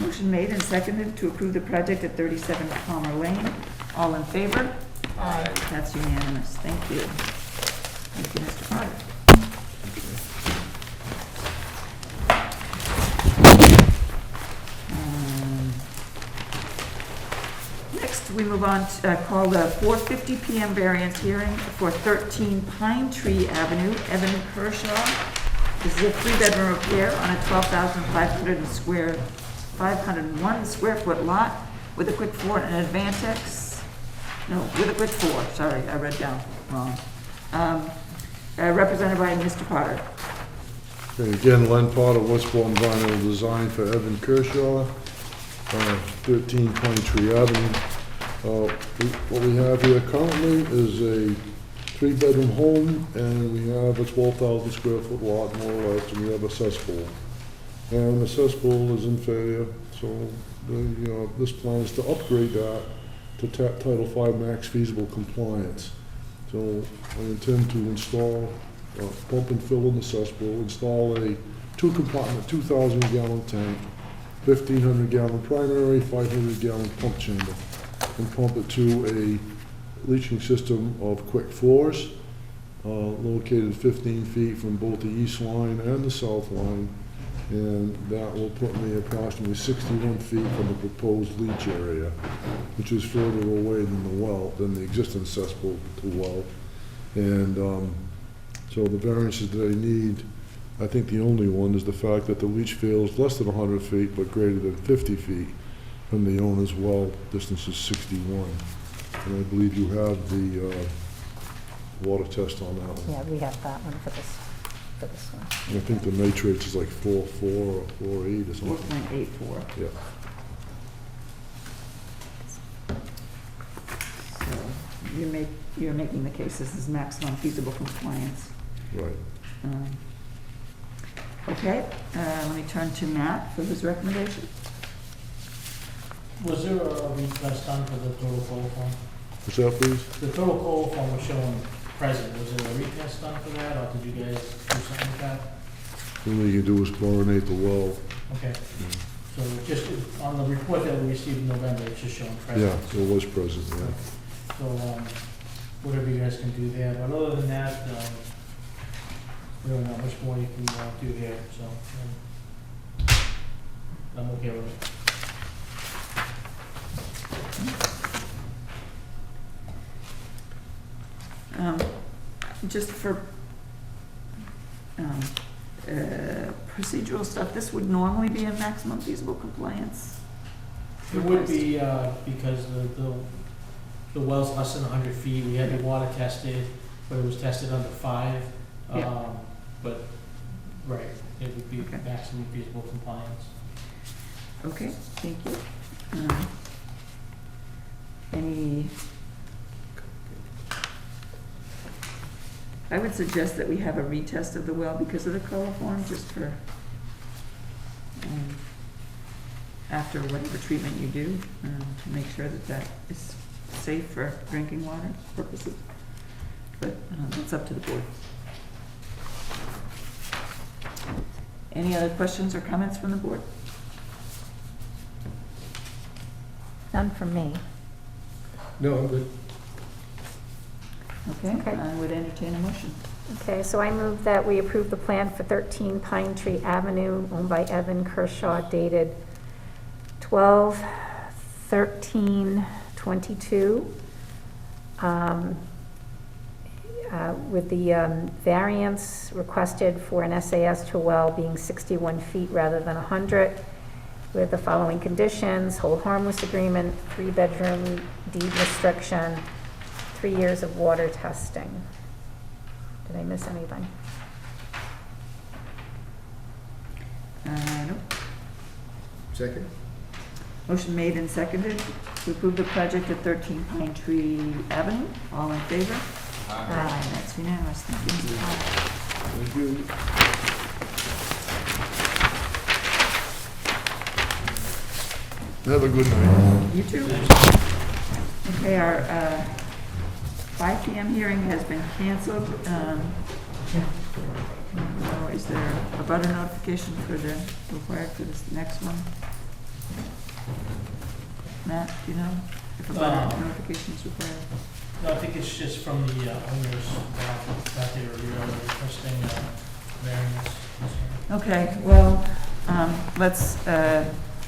Motion made and seconded to approve the project at 37 Palmer Lane. All in favor? Aye. That's unanimous. Thank you. Thank you, Mr. Potter. Next, we move on to call the 4:50 PM variance hearing for 13 Pine Tree Avenue, Evan Kershaw. This is a 3-bedroom repair on a 501 square foot lot with a quick 4 and an Advantex. No, with a quick 4, sorry, I read down wrong. Represented by Mr. Potter. Okay, again, Len Potter, Westport Environmental Design for Evan Kershaw, 13 Pine Tree Avenue. What we have here currently is a 3-bedroom home, and we have a 12,000 square foot lot, more or less, and we have a cesspool. And the cesspool is in failure, so this plan is to upgrade that to Title V max feasible compliance. So I intend to install pump and fill in the cesspool, install a 2-compartment, 2,000-gallon tank, 1,500 gallon primary, 500 gallon pump chamber, and pump it to a leaching system of quick 4s, located 15 feet from both the east line and the south line, and that will put me approximately 61 feet from the proposed leach area, which is further away than the existing cesspool to well. And so the variances that I need, I think the only one is the fact that the leach field is less than 100 feet, but greater than 50 feet from the owner's well. Distance is 61. And I believe you have the water test on that one. Yeah, we have that one for this one. And I think the nitrates is like 4.4 or 4.8 or something. 4.84. Yeah. So you're making the case this is maximum feasible compliance. Right. Okay, let me turn to Matt for his recommendation. Was there a retest done for the total coliform? What's that, please? The total coliform was showing present. Was there a retest done for that, or did you guys do something with that? The only thing you can do is chlorinate the well. Okay. So just on the report that we received in November, it's just showing present. Yeah, it was present, yeah. So, whatever you guys can do there, but other than that, really not much more you can do here, so, I'm okay with it. Just for procedural stuff, this would normally be a maximum feasible compliance? It would be, because the well's less than 100 feet, we had the water tested, but it was tested under 5. Yeah. But, right, it would be Okay. maximum feasible compliance. Okay, thank you. Any? I would suggest that we have a retest of the well because of the coliform, just for, after whatever treatment you do, to make sure that that is safe for drinking water purposes. But it's up to the board. Any other questions or comments from the board? None from me. No, I'm good. Okay, Okay. I would entertain a motion. Okay, so I move that we approve the plan for 13 Pine Tree Avenue, owned by Evan Kershaw, dated 12/13/22, with the variance requested for an SAS to a well being 61 feet rather than 100, with the following conditions: hold harmless agreement, 3-bedroom deed restriction, 3 years of water testing. Did I miss anything? Nope. Second? Motion made and seconded to approve the project at 13 Pine Tree Avenue. All in favor? Aye. That's unanimous. Thank you, Mr. Potter. Thank you. Have a good night. You too. Okay, our 5 PM hearing has been canceled. Is there a butter notification required for this next one? Matt, do you know if a butter notification is required? No, I think it's just from the owners, that they were requesting variance. Okay, well, let's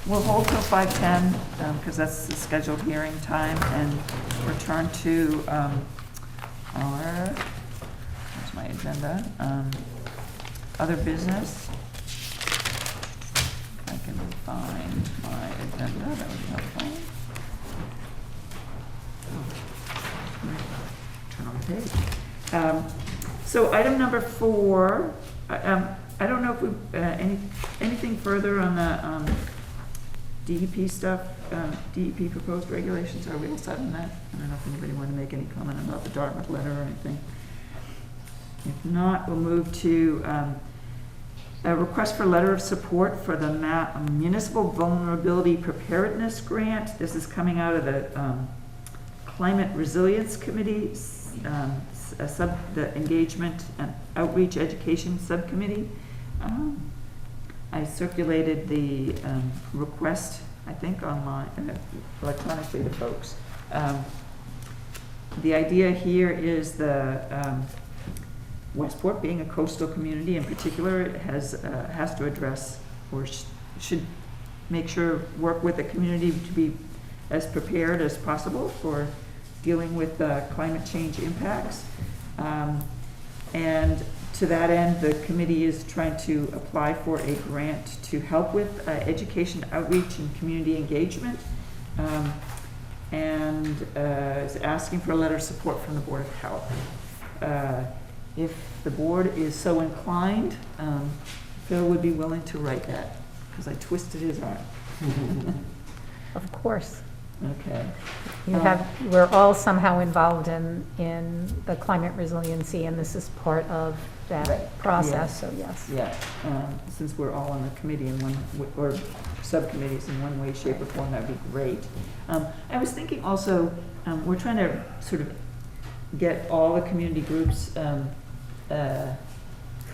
we'll hold till 5:10, because that's the scheduled hearing time, and return to our, where's my agenda? Other business. If I can find my agenda, that would be helpful. Turn on the page. So item number 4, I don't know if we, anything further on the DEP stuff, DEP proposed regulations, are we all set on that? I don't know if anybody wanted to make any comment about the Dartmouth letter or anything. If not, we'll move to a request for letter of support for the Municipal Vulnerability Preparedness Grant. This is coming out of the Climate Resilience Committee, the Engagement and Outreach Education Subcommittee. I circulated the request, I think, online, electronically to folks. The idea here is the Westport, being a coastal community in particular, it has to address, or should make sure, work with the community to be as prepared as possible for dealing with climate change impacts. And to that end, the committee is trying to apply for a grant to help with education outreach and community engagement, and is asking for a letter of support from the Board of Health. If the board is so inclined, Phil would be willing to write that, because I twisted his arm. Of course. Okay. We're all somehow involved in the climate resiliency, and this is part of Right. that process, so yes. Yeah, since we're all on the committee in one, or subcommittees in one way, shape, or form, that'd be great. I was thinking also, we're trying to sort of get all the community groups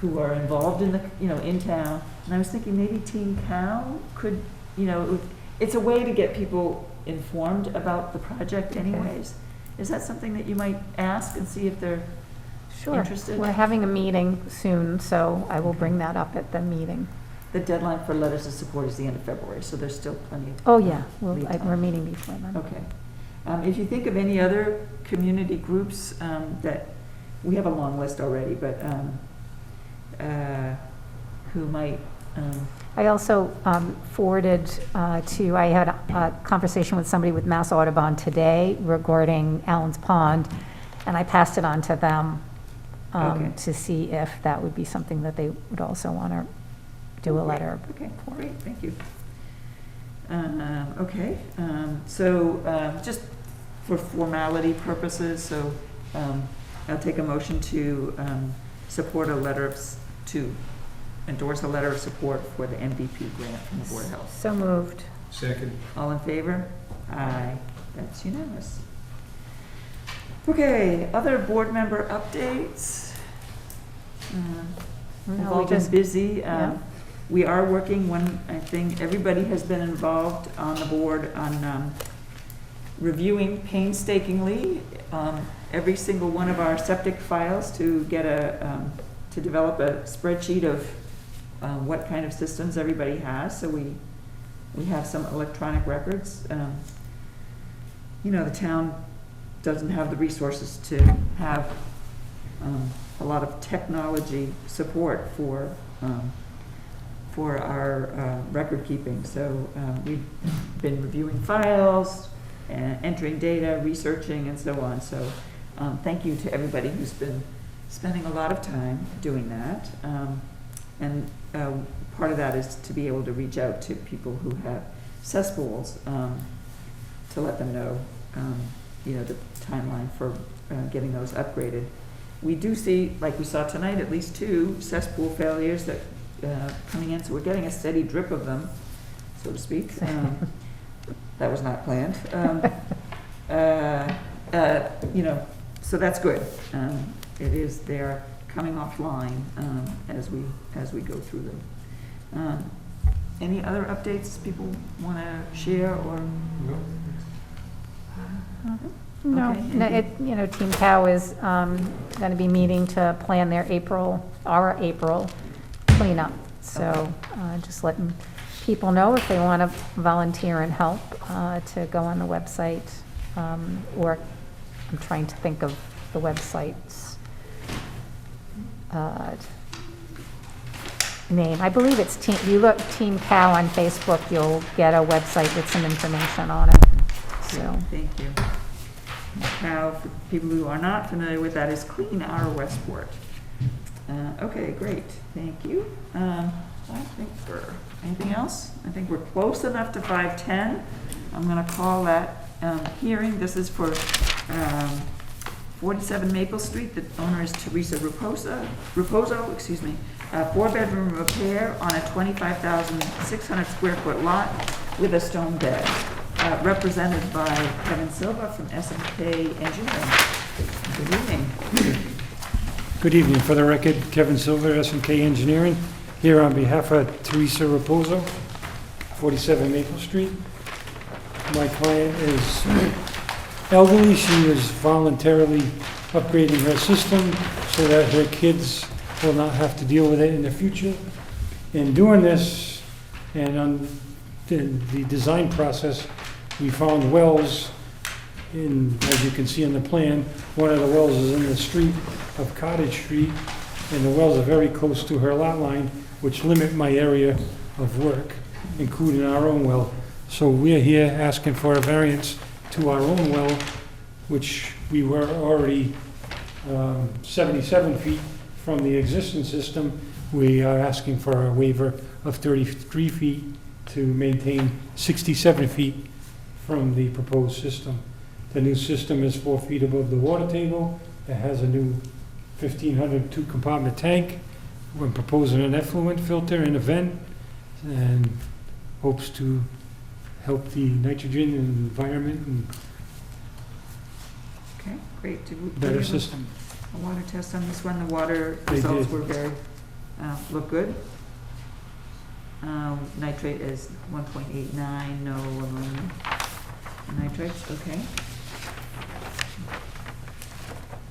who are involved in the, in town, and I was thinking maybe Team Cow could, it's a way to get people informed about the project anyways. Is that something that you might ask and see if they're Sure. interested? We're having a meeting soon, so I will bring that up at the meeting. The deadline for letters of support is the end of February, so there's still plenty of. Oh, yeah, lead time. we're meeting before then. Okay. If you think of any other community groups that, we have a long list already, but who might, I also forwarded I had a conversation with somebody with Mass Audubon today regarding Allen's Pond, and I passed it on to them Okay. to see if that would be something that they would also want to do a letter. okay, great, thank you. Okay, so just for formality purposes, so I'll take a motion to support a letter of, to endorse a letter of support for the MVP grant from the Board of Health. So moved. Second. All in favor? Aye. That's unanimous. Okay, other board member updates? We've No, all we been just- busy. yeah. We are working, I think everybody has been involved on the board on reviewing painstakingly every single one of our septic files to get to develop a spreadsheet of what kind of systems everybody has, so we have some electronic records. The town doesn't have the resources to have a lot of technology support for our record keeping. So we've been reviewing files, entering data, researching, and so on. So thank you to everybody who's been spending a lot of time doing that. And part of that is to be able to reach out to people who have cesspools to let them know, the timeline for getting those upgraded. We do see, like we saw tonight, at least 2 cesspool failures that coming in, so we're getting a steady drip of them, so to speak. That was not planned. So that's good. They're coming offline as we go through them. Any other updates people want to share or? No, Okay. Team Cow is going to be meeting to plan their April cleanup. So just letting people know if they want to volunteer and help, to go on the website, or I'm trying to think of the website's name. I believe it's Team, you look Team Cow on Facebook, you'll get a website with some information on it, so. Thank you. Now, for people who are not familiar with that, is Clean Our Westport. Okay, great, thank you. I think anything else? I think we're close enough to 5:10. I'm gonna call that hearing. This is for 47 Maple Street. The owner is Teresa Raposo, excuse me. A 4-bedroom repair on a 25,600 square foot lot with a stone bed. Represented by Kevin Silva from S&K Engineering. Good evening. Good evening. For the record, Kevin Silver, S&K Engineering, here on behalf of Teresa Raposo, 47 Maple Street. My client is elderly. She is voluntarily upgrading her system so that her kids will not have to deal with it in the future. In doing this, and on the design process, we found wells in, as you can see on the plan, one of the wells is in the street of Cottage Street, and the wells are very close to her lot line, which limit my area of work, including our own well. So we're here asking for a variance to our own well, which we were already 77 feet from the existing system. We are asking for a waiver of 33 feet to maintain 67 feet from the proposed system. The new system is 4 feet above the water table. It has a new 1,500 two-compartment tank. We're proposing an effluent filter and a vent, and hopes to help the nitrogen and environment and Okay, great. Did we better have system. a water test on this one? The water They results did. were very, look good. Nitrate is 1.89, no ammonium nitrates, okay.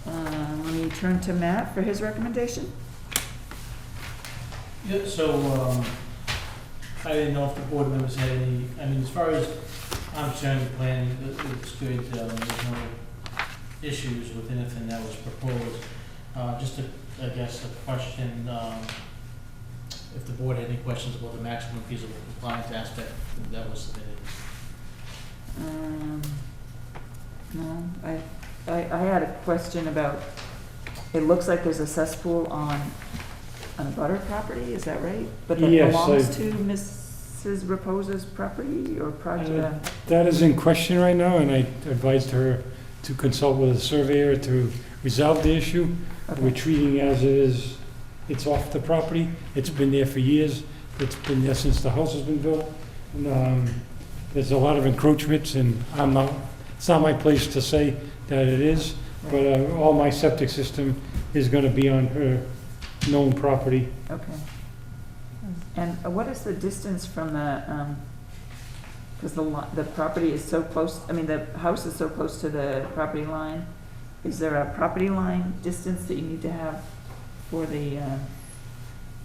Let me turn to Matt for his recommendation. Yeah, so, I didn't know if the board members had any, I mean, as far as I'm concerned, the plan, it's good, there's no issues with anything that was proposed. Just I guess, a question, if the board had any questions about the maximum feasible compliance aspect that was submitted. No, I had a question about, it looks like there's a cesspool on a butter property, is that right? But that Yes, belongs to Mrs. Raposa's property or project? That is in question right now, and I advised her to consult with a surveyor to resolve the issue. We're Okay, treating it as it is, it's off the property, it's been there for years, it's been there since the house has been built. And, there's a lot of encroachments, and it's not my place to say that it is, but all my septic system is gonna be on her known property. okay. And what is the distance from the, because the property is so close, I mean, the house is so close to the property line. Is there a property line distance that you need to have for the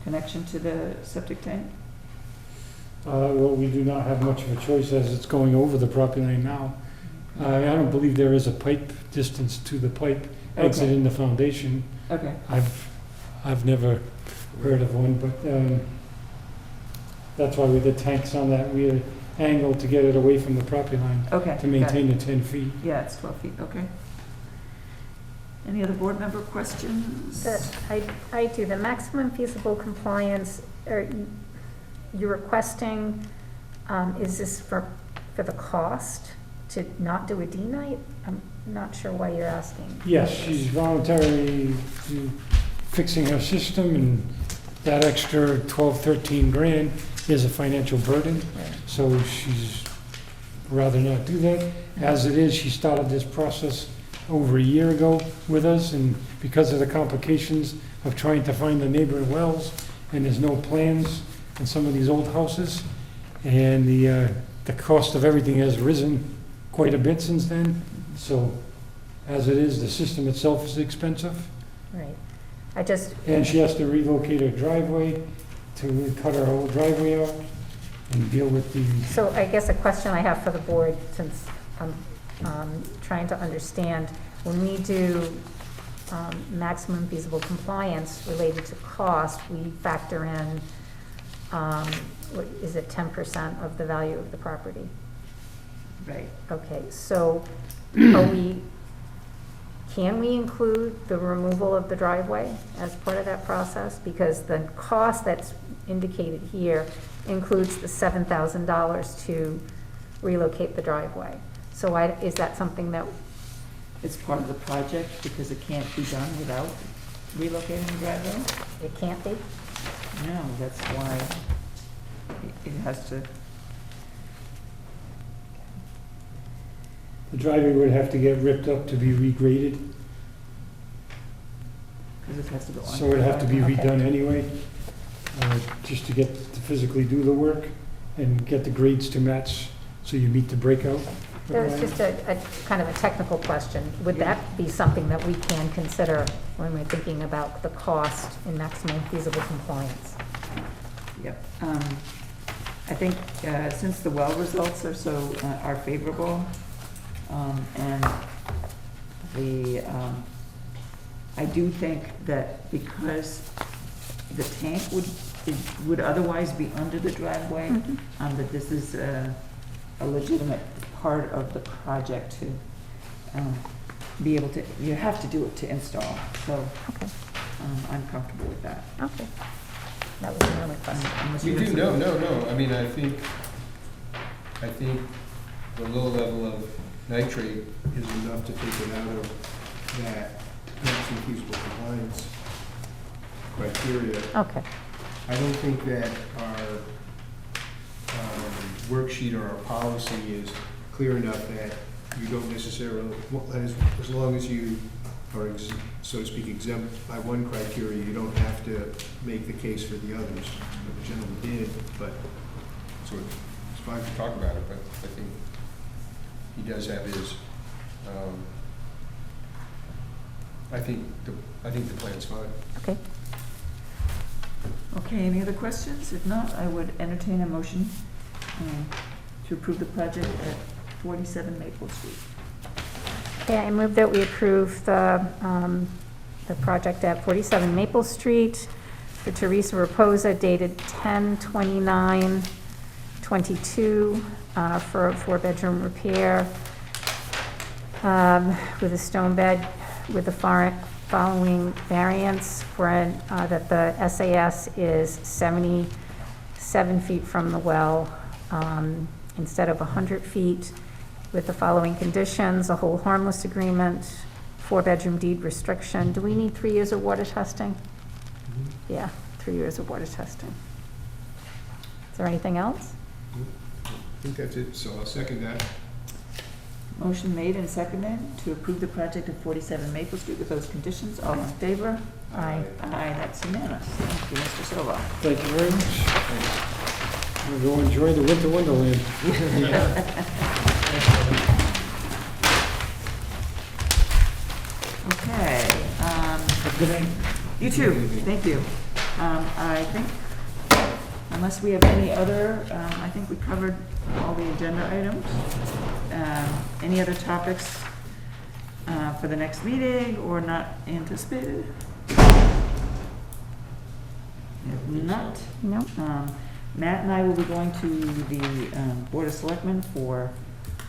connection to the septic tank? Well, we do not have much of a choice as it's going over the property line now. I don't believe there is a pipe distance to the pipe exit Okay. in the foundation. Okay, I've never heard of one, but that's why we did tanks on that weird angle to get it away from the property line, okay. to got it. maintain the 10 feet. Yeah, it's 12 feet, okay. Any other board member questions? I do, the maximum feasible compliance, you're requesting, is this for the cost to not do a D-night? I'm not sure why you're asking. Yes, she's voluntarily fixing her system, and that extra 12, 13 grand is a financial burden, Right. so she's rather not do that. As it is, she started this process over a year ago with us, and because of the complications of trying to find the neighboring wells, and there's no plans in some of these old houses, and the cost of everything has risen quite a bit since then, so as it is, the system itself is expensive, Right. I just, and she has to relocate her driveway to cut her whole driveway out, and deal with the, So I guess a question I have for the board, since I'm trying to understand, when we do maximum feasible compliance related to cost, we factor in, what is it, 10% of the value of the property? Right. Okay, so can we include the removal of the driveway as part of that process? Because the cost that's indicated here includes the $7,000 to relocate the driveway. So is that something that, It's part of the project because it can't be done without relocating the driveway? it can't be? No, that's why it has to, the driveway would have to get ripped up to be regraded, because it has to go on. so it'd have to be Okay. redone anyway, just to physically do the work and get the grades to match, so you meet the breakout. There's just a kind of a technical question. Would that be something that we can consider when we're thinking about the cost in maximum feasible compliance? Yep. I think since the well results are favorable, and I do think that because the tank would otherwise be under the driveway, that this is a legitimate part of the project to be able to, you have to do it to install, so Okay, I'm comfortable with that. okay. That was my only question. Unless You have do, some- no, I mean, I think the low level of nitrate is enough to take it out of that maximum feasible compliance criteria. Okay, I don't think that our worksheet or our policy is clear enough that you don't necessarily, well, that is, as long as you are, so to speak, exempt by one criteria, you don't have to make the case for the others. The gentleman did, but, so it's fine to talk about it, but I think he does have his, I think the plan's fine. okay. Okay, any other questions? If not, I would entertain a motion to approve the project at 47 Maple Street. Okay, I move that we approve the project at 47 Maple Street for Teresa Reposa dated 10/29/22 for a 4-bedroom repair with a stone bed with the following variance for that the SAS is 77 feet from the well instead of 100 feet, with the following conditions: a hold harmless agreement, 4-bedroom deed restriction. Do we need 3 years of water testing? Yeah, 3 years of water testing. Is there anything else? I think that's it, so I'll second that. Motion made and seconded to approve the project at 47 Maple Street with those conditions. All in favor? Aye. Aye, that's unanimous. Thank you, Mr. Silva. Thank you very much. We'll go enjoy the winter wonderland. Okay. Have a good night. You too, thank you. I think, unless we have any other, I think we covered all the agenda items. Any other topics for the next meeting or not anticipated? If not, No? Matt and I will be going to the Board of Selectmen for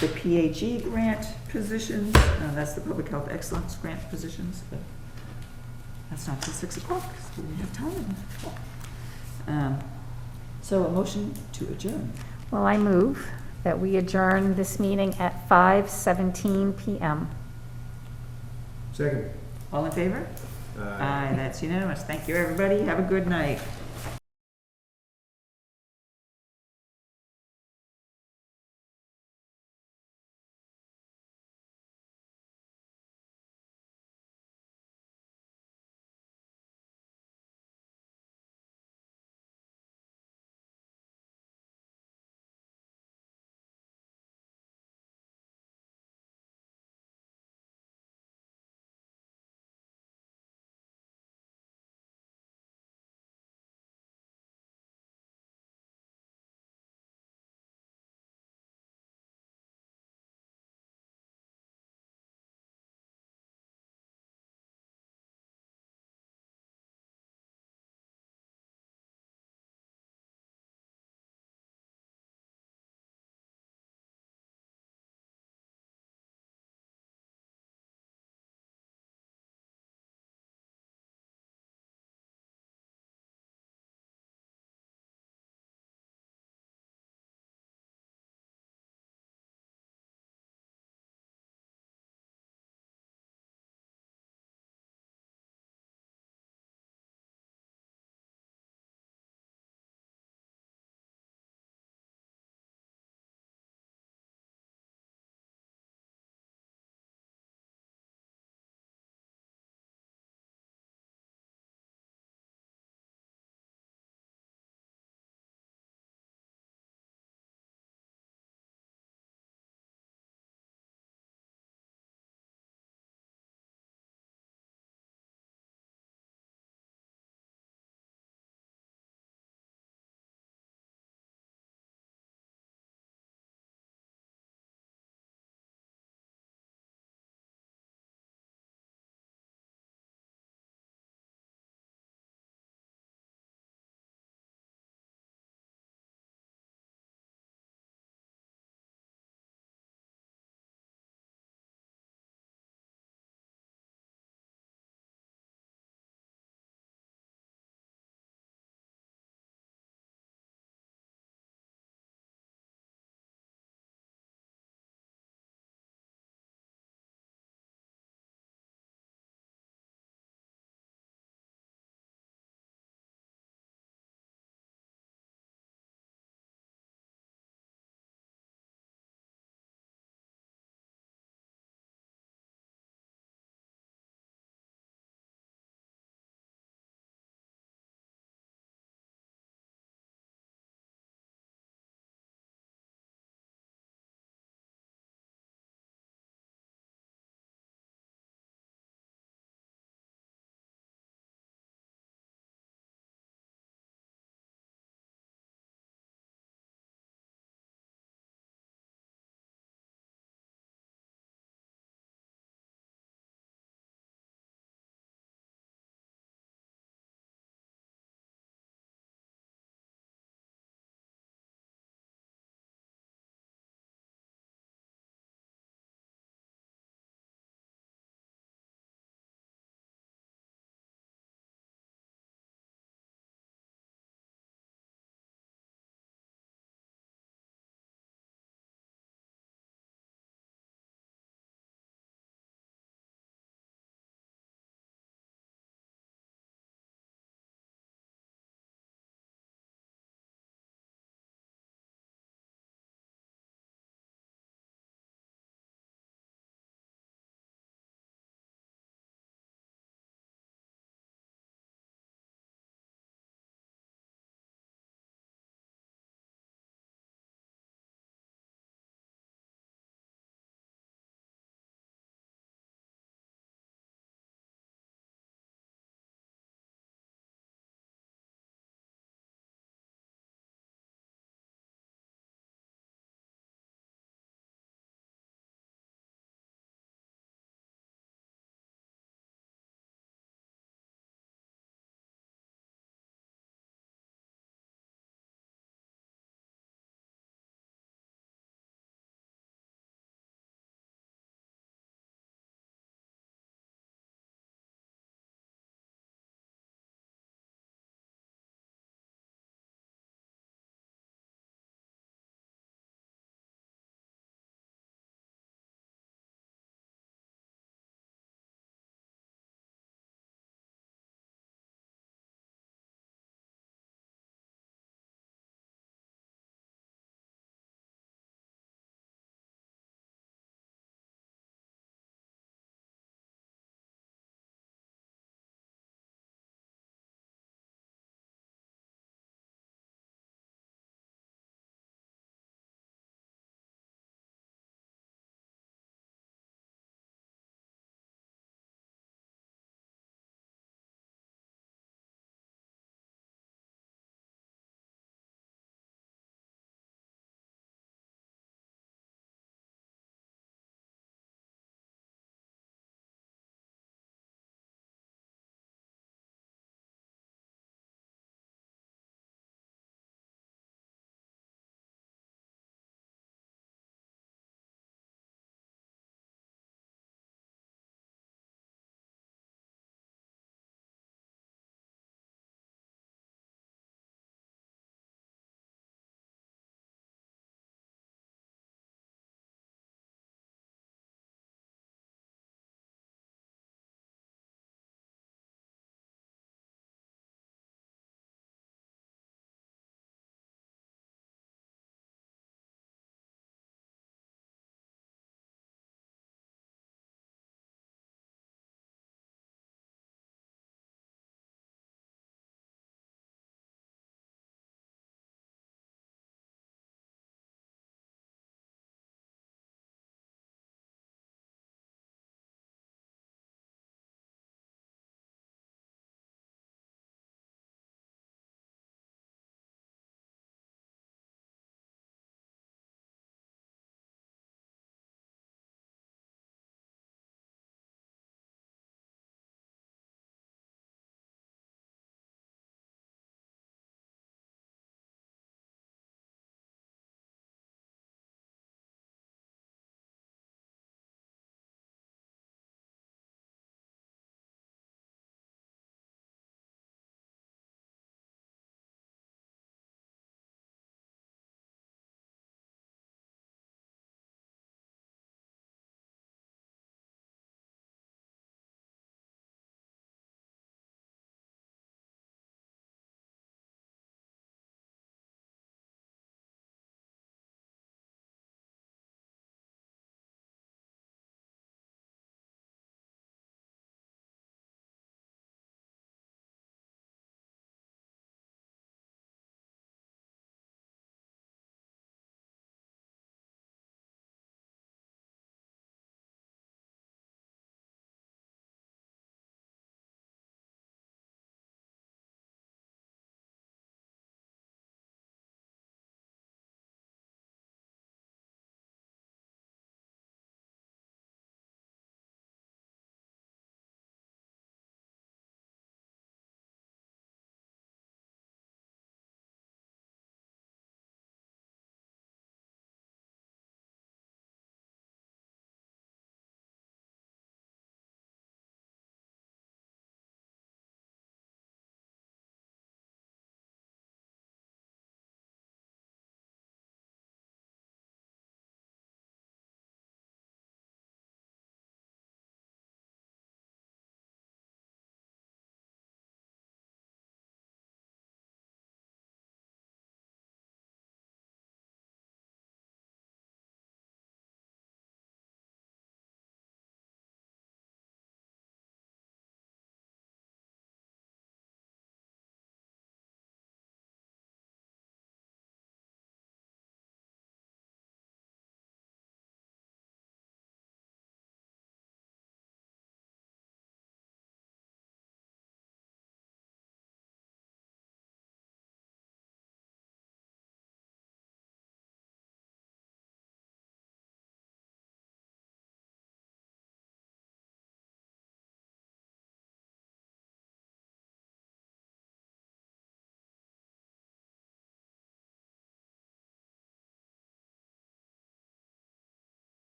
the PAG grant positions. That's the Public Health Excellence grant positions, but that's not till 6 o'clock, so we have time. So a motion to adjourn. Well, I move that we adjourn this meeting at 5:17 PM. Second. All in favor? Aye, that's unanimous. Thank you, everybody. Have a good night.